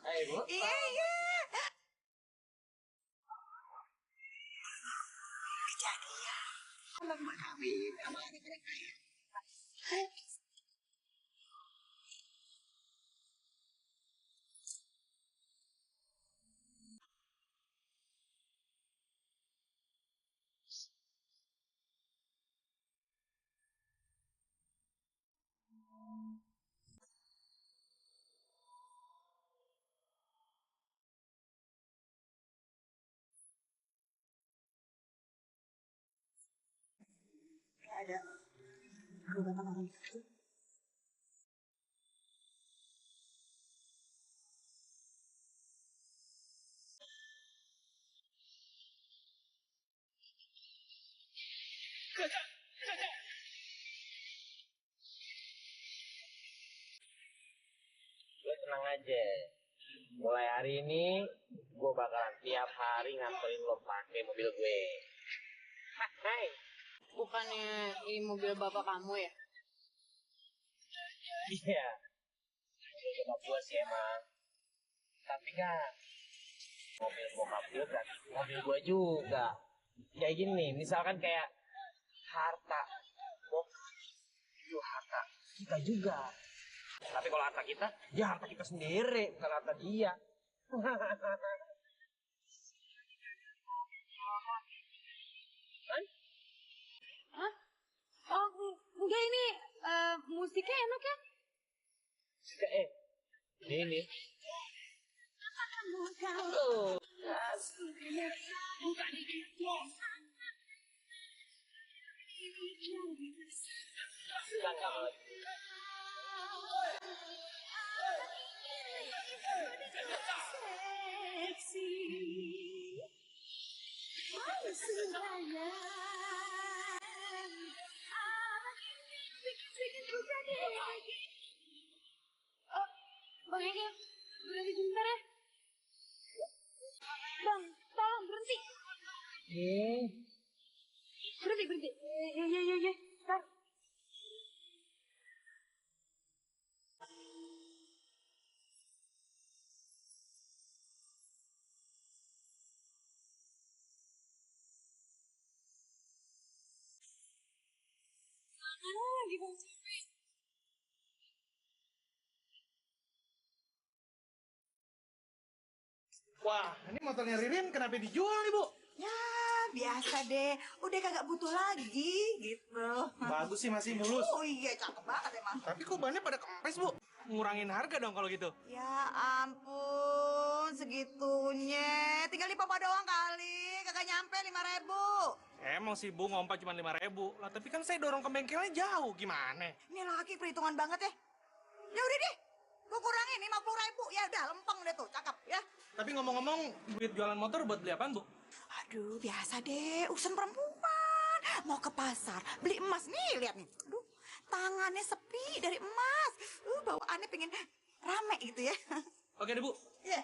Ayo Bu. Iya, iya. Kejadian. Lama kawin sama adik mereka ya. Ada beberapa orang itu. Lo tenang aja. Mulai hari ini, gue bakalan tiap hari nganterin lo pakai mobil gue. Hai. Bukannya ini mobil bapak kamu ya? Iya. Mobil bokap gue sih emang. Tapi kan, mobil bokap gue berarti mobil gue juga. Kayak gini, misalkan kayak harta bokap itu harta kita juga. Tapi kalau harta kita, ya harta kita sendiri, bukan harta dia. Hah? Oh, enggak ini musiknya enak ya? Ini. Oh. Bang Ega, berhenti sebentar ya. Bang, tolong berhenti. Berhenti. Ya. Ntar. Mana lagi bang Cepi? Wah, ini motornya Ririn kenapa dijual nih, Bu? Ya, biasa deh. Udah kagak butuh lagi gitu. Bagus sih, masih mulus. Oh iya, cakep banget emang. Tapi kok bannya pada kempes, Bu? Ngurangin harga dong kalau gitu. Ya ampun, segitunya. Tinggal dipompa doang kali. Kagak nyampe 5.000. Emang sih, Bu, ngompa cuma 5.000. Lah, tapi kan saya dorong ke bengkelnya jauh. Gimana? Ini laki perhitungan banget ya. Ya udah deh. Gue kurangin 50.000. Ya udah, lempeng deh tuh. Cakep ya. Tapi ngomong-ngomong, duit jualan motor buat beli apaan, Bu? Aduh, biasa deh. Urusan perempuan. Mau ke pasar, beli emas. Nih, lihat nih. Aduh, tangannya sepi dari emas. Bawaannya pengen rame gitu ya. Oke deh, Bu. Iya.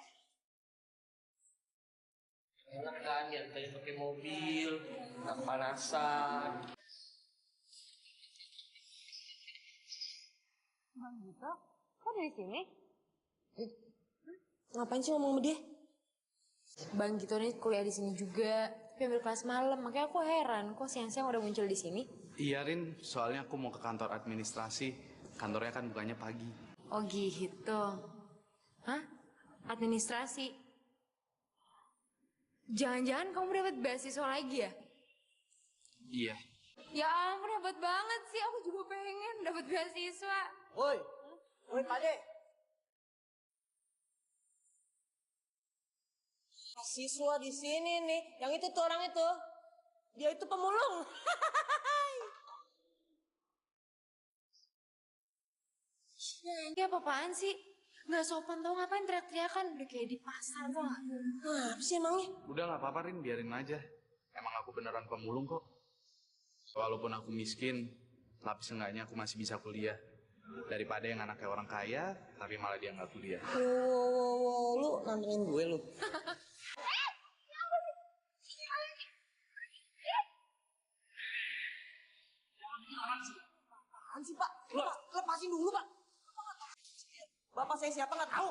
Enak kan diantarin pakai mobil, nggak kepanasan. Bang Gito, kok dari sini? Ngapain sih ngomong sama dia? Bang Gito nih kuliah di sini juga, tapi ambil kelas malam. Makanya aku heran, kok siang-siang udah muncul di sini? Iya, Rin. Soalnya aku mau ke kantor administrasi. Kantornya kan bukanya pagi. Oh gitu. Hah? Administrasi? Jangan-jangan kamu dapat beasiswa lagi ya? Iya. Ya ampun, hebat banget sih. Aku juga pengen dapat beasiswa. Woi, woi Pade. Siswa di sini nih, yang itu tuh orang itu. Dia itu pemulung. Ini apa-apaan sih? Nggak sopan tau, ngapain teriak-teriakan? Udah kayak di pasar tau gak? Apa sih emangnya? Udah nggak apa-apa, Rin. Biarin aja. Emang aku beneran pemulung kok. Walaupun aku miskin, tapi seenggaknya aku masih bisa kuliah. Daripada yang anaknya orang kaya, tapi malah dia nggak kuliah. Wow, lu nantangin gue lu. Apaan sih, Pak? Lepasin dulu, Pak. Bapak saya siapa nggak tahu.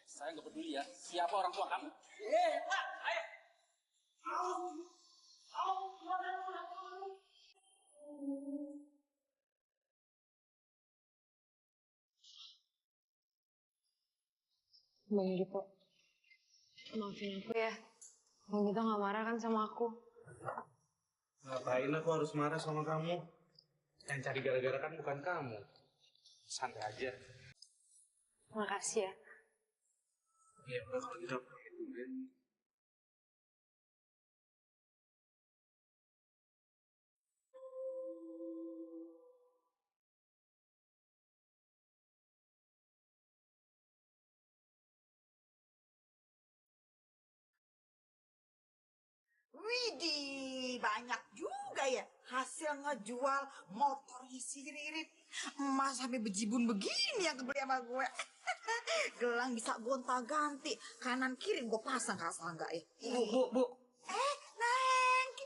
Saya nggak peduli ya, siapa orang tua kamu? Pak, ayo. Bang Gito, maafin aku ya. Bang Gito nggak marah kan sama aku? Ngapain aku harus marah sama kamu? Yang cari gara-gara kan bukan kamu. Santai aja. Makasih ya. Iya, udah kalau gitu. Widih, banyak juga ya hasil ngejual motornya si Ririn. Emas sampai bejibun begini yang kebeli sama gue. Gelang bisa gonta-ganti, kanan kiri gue pasang asal enggak ya. Bu. Nengki,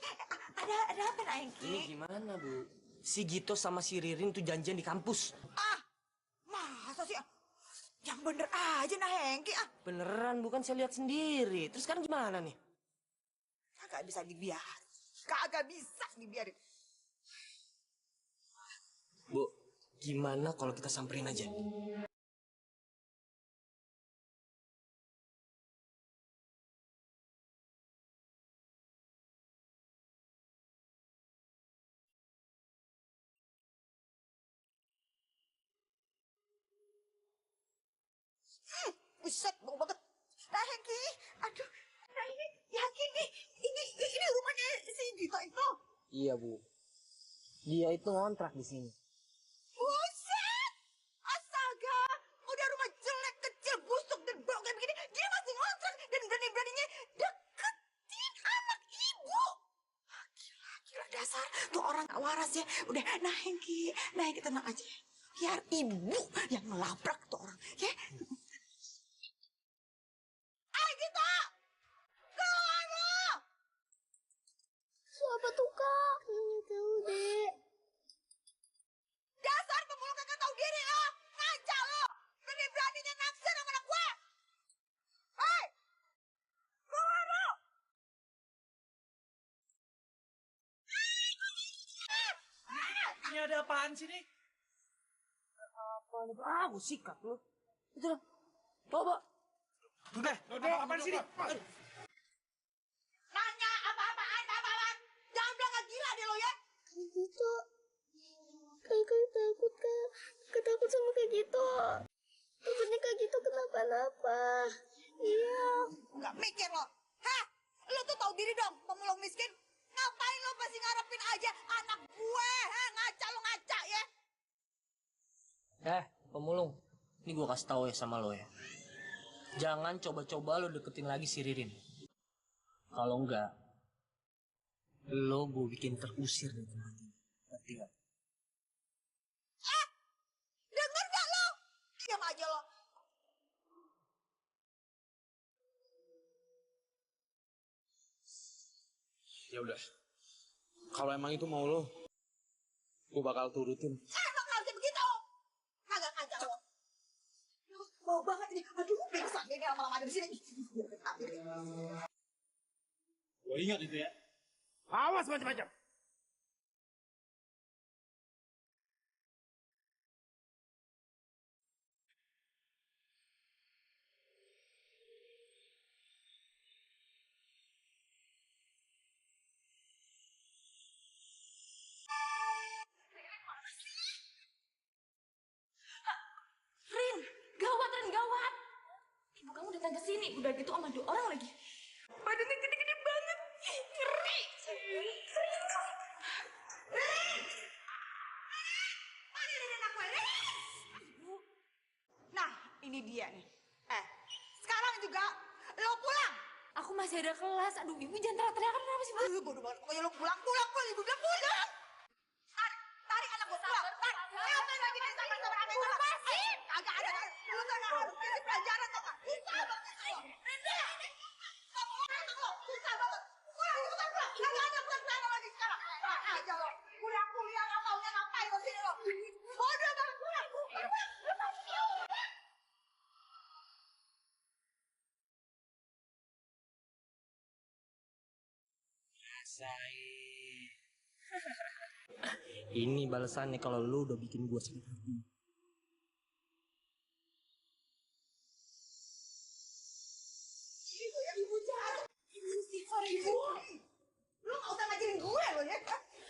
ada apa Nengki? Ini gimana, Bu? Si Gito sama si Ririn tuh janjian di kampus. Masa sih? Yang bener aja Nengki Beneran, bukan saya lihat sendiri. Terus sekarang gimana nih? Kagak bisa dibiarin. Kagak bisa dibiarin. Bu, gimana kalau kita samperin aja? Buset, bau banget. Nengki, aduh. Nah ini yakin nih, ini rumahnya si Gito itu. Iya, Bu. Dia itu ngontrak di sini. Buset! Astaga! Udah rumah jelek, kecil, busuk, dan bau kayak begini, dia masih ngontrak dan berani-beraninya deketin anak ibu. Gila dasar, tuh orang gak waras ya. Udah, Nengki tenang aja. Biar ibu yang ngelabrak tuh orang, ya. Gito! Keluar lo! Siapa tuh, Kak? Nggak tahu, Dek. Dasar pemulung kagak tahu diri lo! Ngaca lo! Berani-beraninya naksir sama anak gue! Hei! Keluar lo! Ini ada apaan sih nih? Gue sikat lu. Itu lah. Coba. Udah, apaan sih nih? Nanya apa-apaan? Jangan bilang gak gila deh lo ya! Kak Gito. Kakak takut, Kak. Kakak takut sama Kak Gito. Takutnya Kak Gito kenapa-napa. Iya. Gak mikir lo. Hah? Lo tuh tahu diri dong, pemulung miskin. Ngapain lo pasti ngarepin aja anak gue? Hah? Ngaca ya? Pemulung. Ini gue kasih tahu ya sama lo ya. Jangan coba-coba lo deketin lagi si Ririn. Kalau enggak, lo gue bikin terusir dari tempat ini. Ngerti gak? Denger gak lo? Diam aja lo. Ya udah. Kalau emang itu mau lo, gue bakal turutin. Emang aja begitu. Kagak ngajak lo. Bau banget ini. Aduh, pingsan ini lama-lama ada di sini. Gue ingat itu ya. Awas macam-macam. Rin, gawat Rin, gawat. Ibu kamu datang ke sini, udah gitu sama 2 orang lagi. Badannya gede-gede banget. Ih, ngeri. Nah, ini dia nih. Sekarang juga lo pulang. Aku masih ada kelas. Aduh, ibu jangan teriak-teriakan kenapa sih, Bu? Bodoh banget. Pokoknya lo pulang. Ibu bilang pulang. Tarik anak gue pulang. Tarik. Ngapain lagi nih sampai anak gue? Lepasin. Agak ada. Lu tuh gak harus kasih pelajaran tuh gak? Susah banget lo. Renda. Kamu orang lo. Susah banget. Pulang. Kagak ada pulang lagi sekarang. Aja lo. Kuliah gak taunya ngapain lo sini lo. Bodoh banget. Pulang. Lepasin. Rasain. Ini balasannya kalau lu udah bikin gua sakit hati. Ibu jahat. Ibu istighfar ibu. Lu gak usah ngajarin gue lo ya.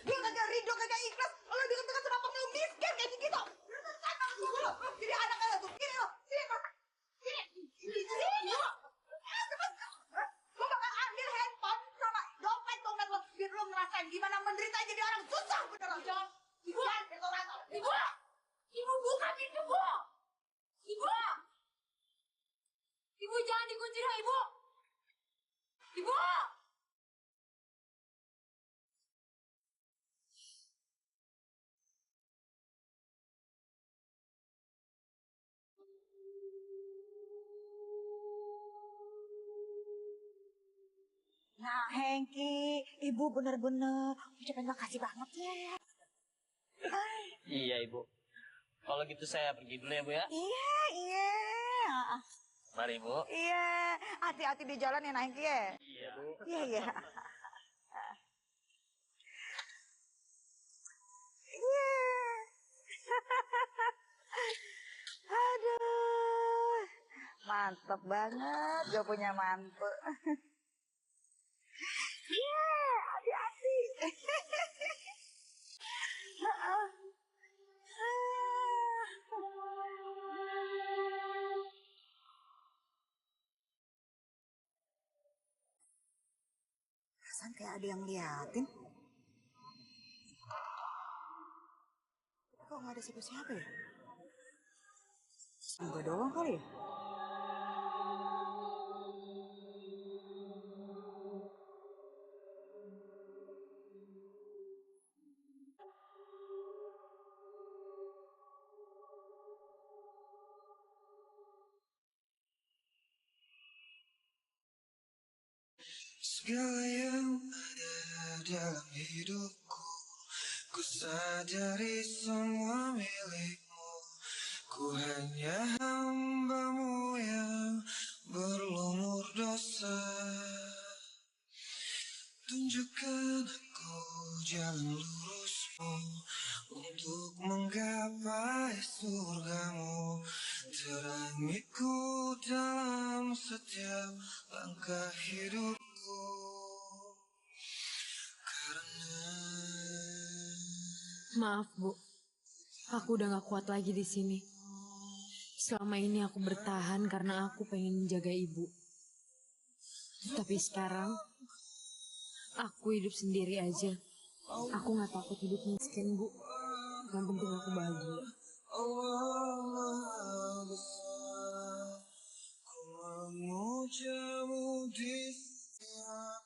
Gue kagak ridho, kagak ikhlas. Lo deket-deket sama pengen miskin kayak gitu. Lu tuh sama gue lo. Jadi anak lo tuh. Sini lo. Sini lo. Sini lo. Gue bakal ambil handphone sama dompet lo. Biar lo ngerasain gimana menderita jadi orang susah beneran. Jangan. Ibu. Ibu. Ibu buka pintu, Bu. Ibu. Ibu jangan dikunci dong, Ibu. Ibu. Nah, Hengki, ibu bener-bener ucapin makasih banget ya. Iya ibu. Kalau gitu saya pergi dulu ya bu ya. Iya. Mari bu. Iya, hati-hati di jalan ya Hengki ya. Iya bu. Iya. Aduh, mantep banget gue punya mantu. Iya, hati-hati. Perasaan kayak ada yang liatin. Kok nggak ada siapa-siapa ya? Gue doang kali ya? Segala yang ada dalam hidupku, ku sadari semua milikmu. Ku hanya hambamu yang berlumur dosa. Tunjukkan aku jalan lurusmu untuk menggapai surgamu. Terangiku dalam setiap langkah hidupku. Maaf, Bu. Aku udah gak kuat lagi di sini. Selama ini aku bertahan karena aku pengen menjaga ibu. Tapi sekarang, aku hidup sendiri aja. Aku gak takut hidup miskin, Bu. Yang penting aku bahagia. Memujamu di setiap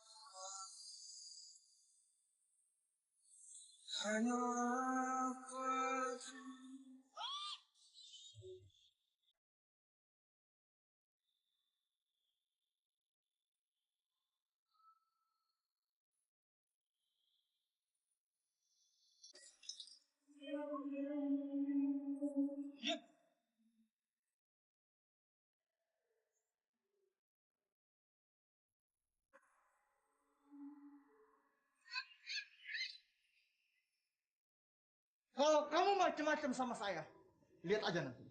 hanyalah aku. Kalau kamu macam-macam sama saya, lihat aja nanti.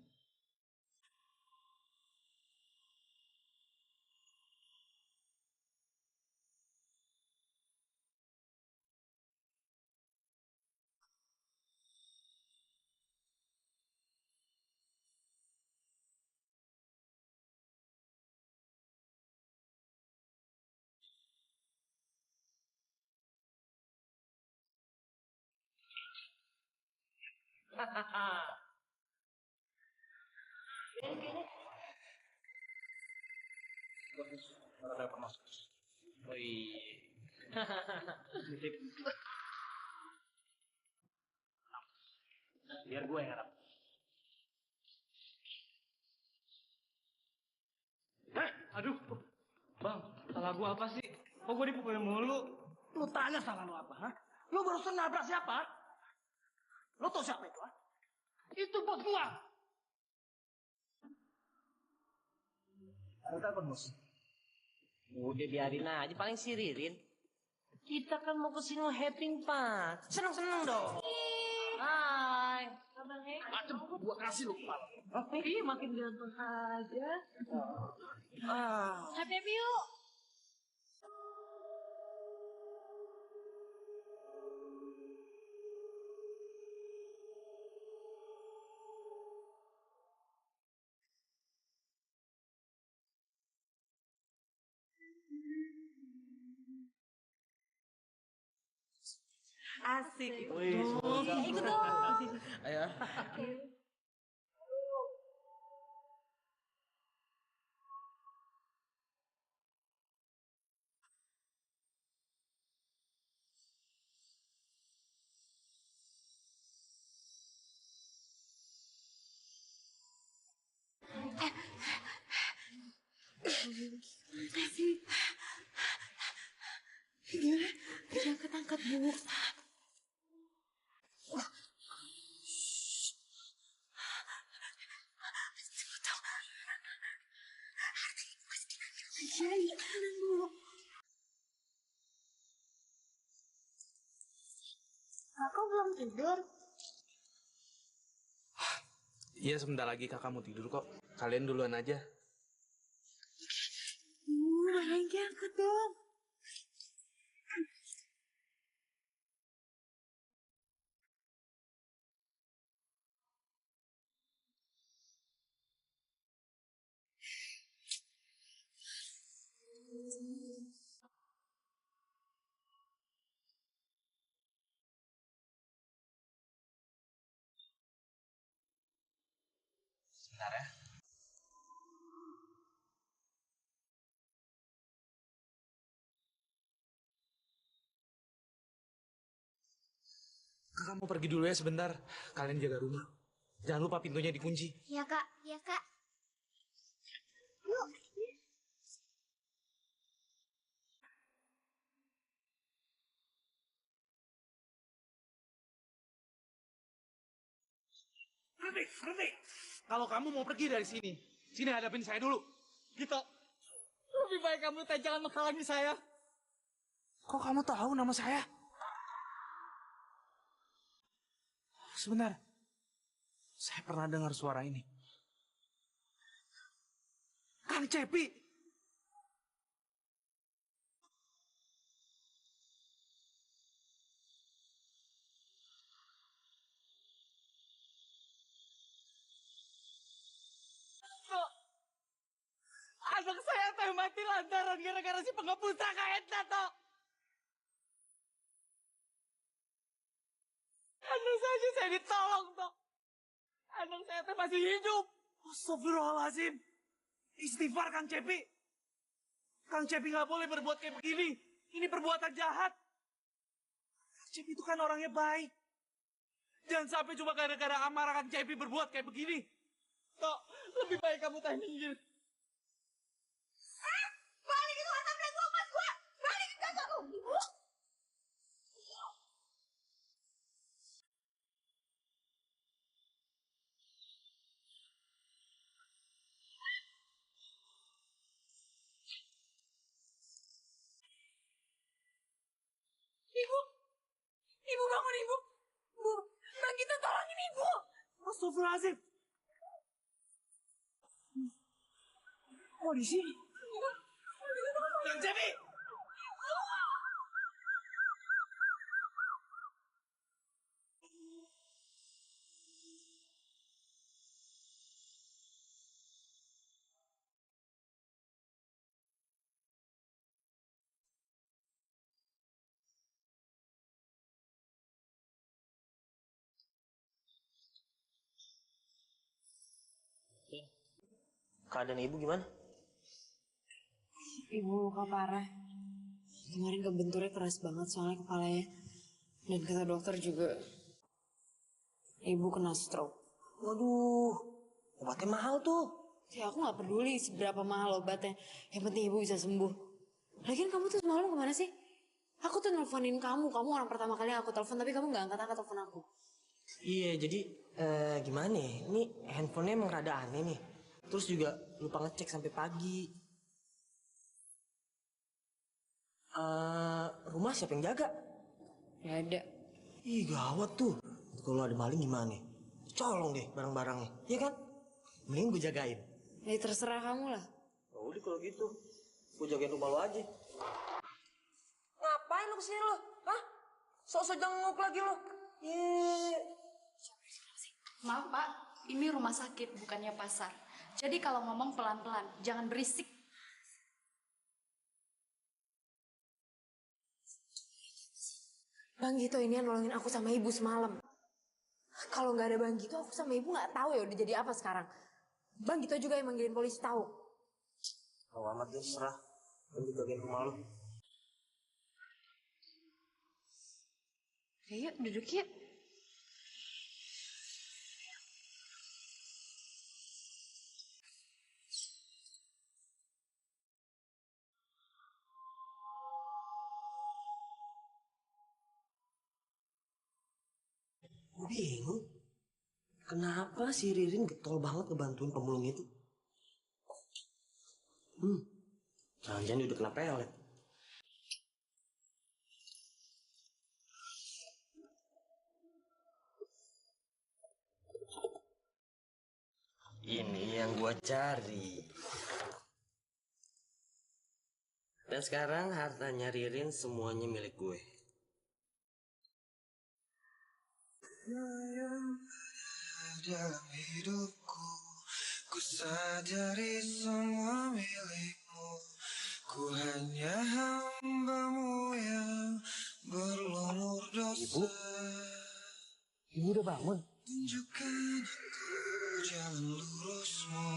Oh iya. Biar gue yang harap. Aduh, bang, salah gua apa sih? Kok gua dipukulin mulu? Lu tanya salah lu apa, ha? Lu barusan nabrak siapa? Lu tau siapa itu, ha? Itu bos gua. Ada apa, Bos? Udah biarin aja, paling si Ririn. Kita kan mau kesini mau having fun. Seneng-seneng dong. Hai. Abang Macem, gua kasih lu kepala. Ih, makin ganteng aja. Happy yuk. Asik. Ikut dong. Ayo. Gimana? Jangan angkat Bu. Iya, tenang dulu. Aku belum tidur. Iya, sebentar lagi kakak mau tidur kok. Kalian duluan aja. Mana yang angkat dong? Sebentar ya. Kakak mau pergi dulu ya sebentar. Kalian jaga rumah. Jangan lupa pintunya dikunci. Ya kak, ya kak. Yuk. Berhenti. Kalau kamu mau pergi dari sini, sini hadapin saya dulu. Gitu. Lebih baik kamu teh jangan menghalangi saya. Kok kamu tahu nama saya? Sebentar. Saya pernah dengar suara ini. Kang Cepi. Anak saya teh mati lantaran gara-gara si pengepul saka eta toh. Anak saya ditolong toh. Anak saya teh masih hidup. Astagfirullahaladzim. Istighfar Kang Cepi. Kang Cepi nggak boleh berbuat kayak begini. Ini perbuatan jahat. Kang Cepi itu kan orangnya baik. Jangan sampai cuma gara-gara amarah Kang Cepi berbuat kayak begini. Toh, lebih baik kamu teh minggir. Balikin uang tablet gua, emas gua. Balikin kakak lu. Ibu, ibu bangun ibu. Bu, Bang Gito tolongin ibu. Astagfirullahaladzim. Oh di sini. Kang Cepi. Keadaan ibu gimana? Ibu luka parah. Kemarin kebenturnya keras banget soalnya kepalanya. Dan kata dokter juga, ibu kena stroke. Waduh, obatnya mahal tuh. Ya aku gak peduli seberapa mahal obatnya. Yang penting ibu bisa sembuh. Lagian kamu tuh semalam kemana sih? Aku tuh nelfonin kamu orang pertama kali yang aku telepon, tapi kamu gak angkat-angkat telepon aku. Iya, jadi gimana ya? Ini handphonenya emang rada aneh nih. Terus juga lupa ngecek sampai pagi. Rumah siapa yang jaga? Gak ada. Ih, gawat tuh. Kalau ada maling gimana? Colong deh barang-barangnya, iya kan? Mending gue jagain. Ya terserah kamu lah. Ya udah kalau gitu, gue jagain rumah lo aja. Ngapain lo kesini lo? Hah? Sok-sok jenguk lagi lo? Maaf Pak, ini rumah sakit bukannya pasar. Jadi kalau ngomong pelan-pelan, jangan berisik. Bang Gito ini yang nolongin aku sama ibu semalam. Kalau nggak ada Bang Gito, aku sama ibu nggak tahu ya udah jadi apa sekarang. Bang Gito juga yang manggilin polisi tahu. Tahu amat deh, serah. Gue jagain rumah lo. Yuk, duduk yuk. Gue bingung. Kenapa si Ririn getol banget ngebantuin pemulung itu? Jangan-jangan dia udah kena pelet. Ini yang gua cari. Dan sekarang hartanya Ririn semuanya milik gue. Dalam hidupku, ku sadari semua milikmu. Ku hanya hambamu yang berlumur dosa. Ibu udah bangun. Tunjukkan aku jalan lurusmu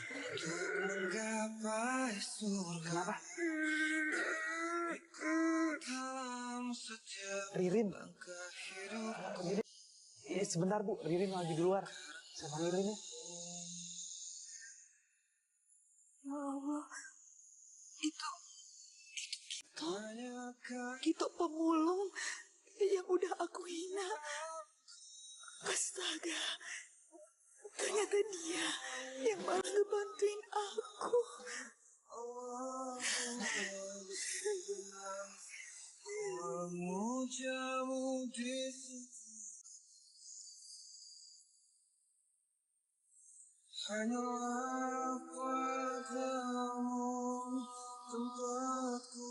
untuk menggapai surga. Kenapa? Dalam setiap Ririn. langkah hidupku. Sebentar Bu, Ririn lagi di luar. Sama Ririn ya. Ya Allah, itu Gito pemulung yang udah aku hina. Astaga, ternyata dia yang malah ngebantuin aku. Memujamu di sini. Hanyalah padamu tempatku.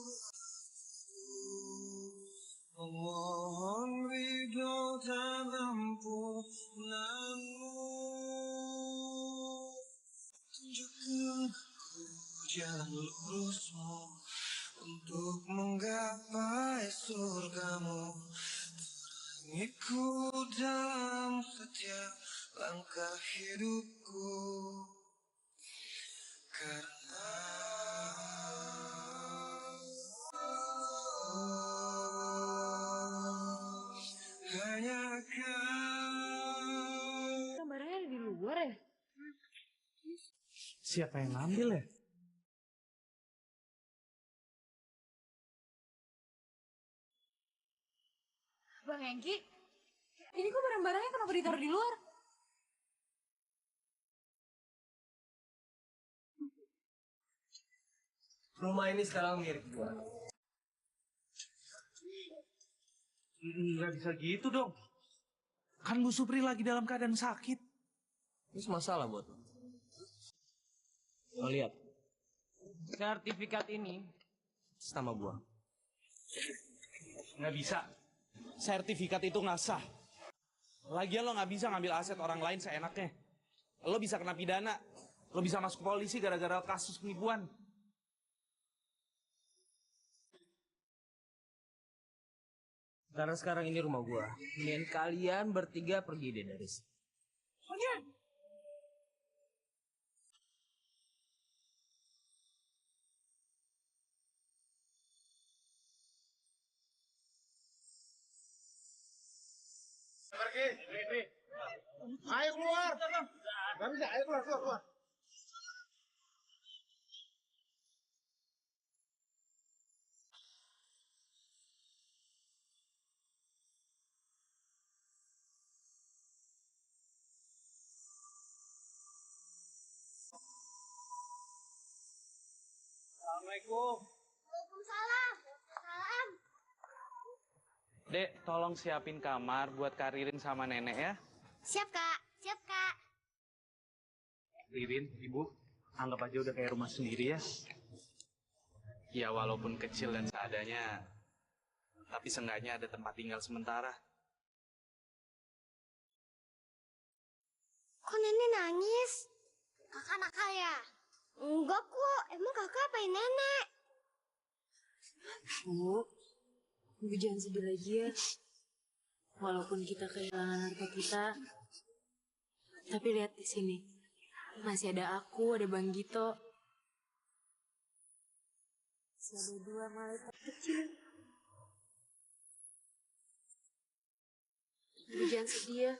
Memohon ridho dan ampunanmu. Tunjukkan aku jalan lurusmu untuk menggapai surgamu. Terangiku dalam setiap langkah hidupku. Karena hanya kau. Barangnya ada di luar ya? Siapa yang ngambil ya? Bang Engki, ini kok barang-barangnya kenapa ditaruh di luar? Rumah ini sekarang milik gua. Nggak bisa gitu dong. Kan Bu Supri lagi dalam keadaan sakit. Ini masalah buat lo. Lo lihat. Sertifikat ini Sama gua. Nggak bisa. Sertifikat itu nggak sah. Lagian lo nggak bisa ngambil aset orang lain seenaknya. Lo bisa kena pidana. Lo bisa masuk polisi gara-gara kasus penipuan. Karena sekarang ini rumah gua. Mendingan kalian bertiga pergi deh dari sini. Ayo keluar. Gak bisa, ayo keluar. Assalamualaikum. Waalaikumsalam. Salam. Dek, tolong siapin kamar buat Kak Ririn sama nenek ya. Siap, Kak. Siap, Kak. Ririn, Ibu, anggap aja udah kayak rumah sendiri ya. Ya walaupun kecil dan seadanya, tapi seenggaknya ada tempat tinggal sementara. Kok nenek nangis? Kakak nakal ya? Enggak kok. Emang kakak apain nenek? Bu, Ibu jangan sedih lagi ya. Walaupun kita kehilangan harta kita, tapi lihat di sini. Masih ada aku, ada Bang Gito. Masih ada 2 malaikat kecil. Ibu jangan sedih ya.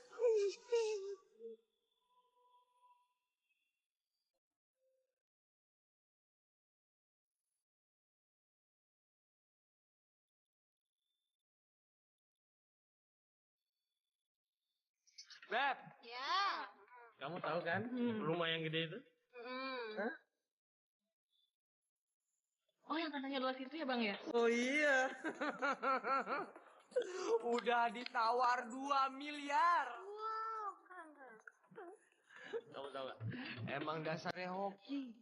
Beb, Ya. kamu tahu kan rumah yang gede itu? Hah? Oh, yang tanahnya luas itu ya, Bang ya? Oh iya. Udah ditawar 2 miliar. Wow, keren. Kamu tahu gak? Emang dasarnya hoki.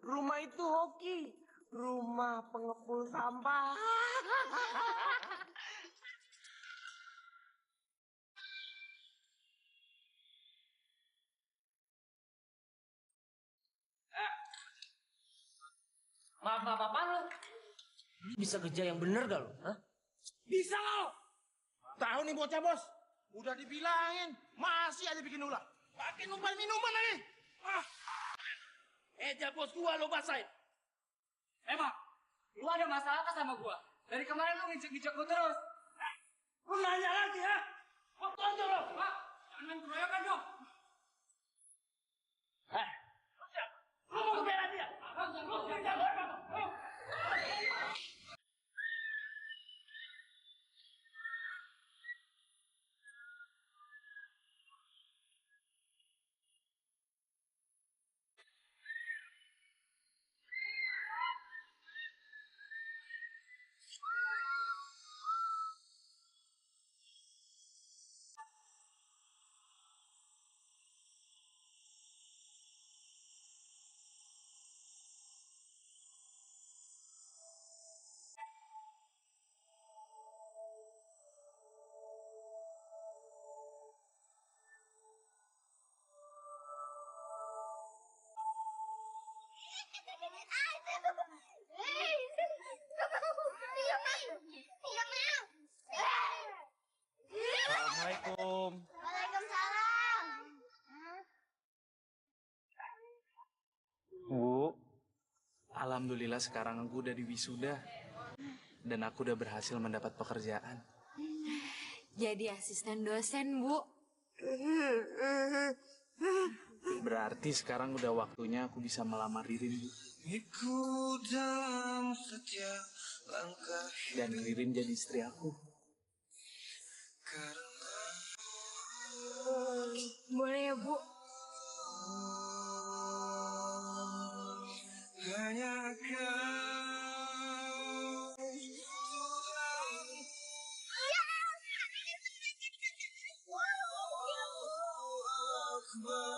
Rumah itu hoki. Rumah pengepul sampah. Maaf apa lu? Lu bisa kerja yang bener gak lu? Hah? Bisa lo. Tahu nih bocah bos. Udah dibilangin, masih aja bikin ulah. Pakai numpang minuman lagi. Eja bos gua lo basahin. Emang, lu ada masalah apa sama gua? Dari kemarin lu ngicek-ngicek gua terus. Lu nanya lagi ya? Gua tonton lo. Pak, jangan main keroyokan dong. Lu mau ngebela dia? Lu kerja gue emang. Assalamualaikum. Waalaikumsalam. Bu, alhamdulillah sekarang aku udah diwisuda. Dan aku udah berhasil mendapat pekerjaan. Jadi asisten dosen, Bu. Berarti sekarang udah waktunya aku bisa melamar Ririn, Bu. Ikut dalam setiap langkah Dan Ririn jadi istri aku. Boleh ya, Bu? hanya kau. Akbar.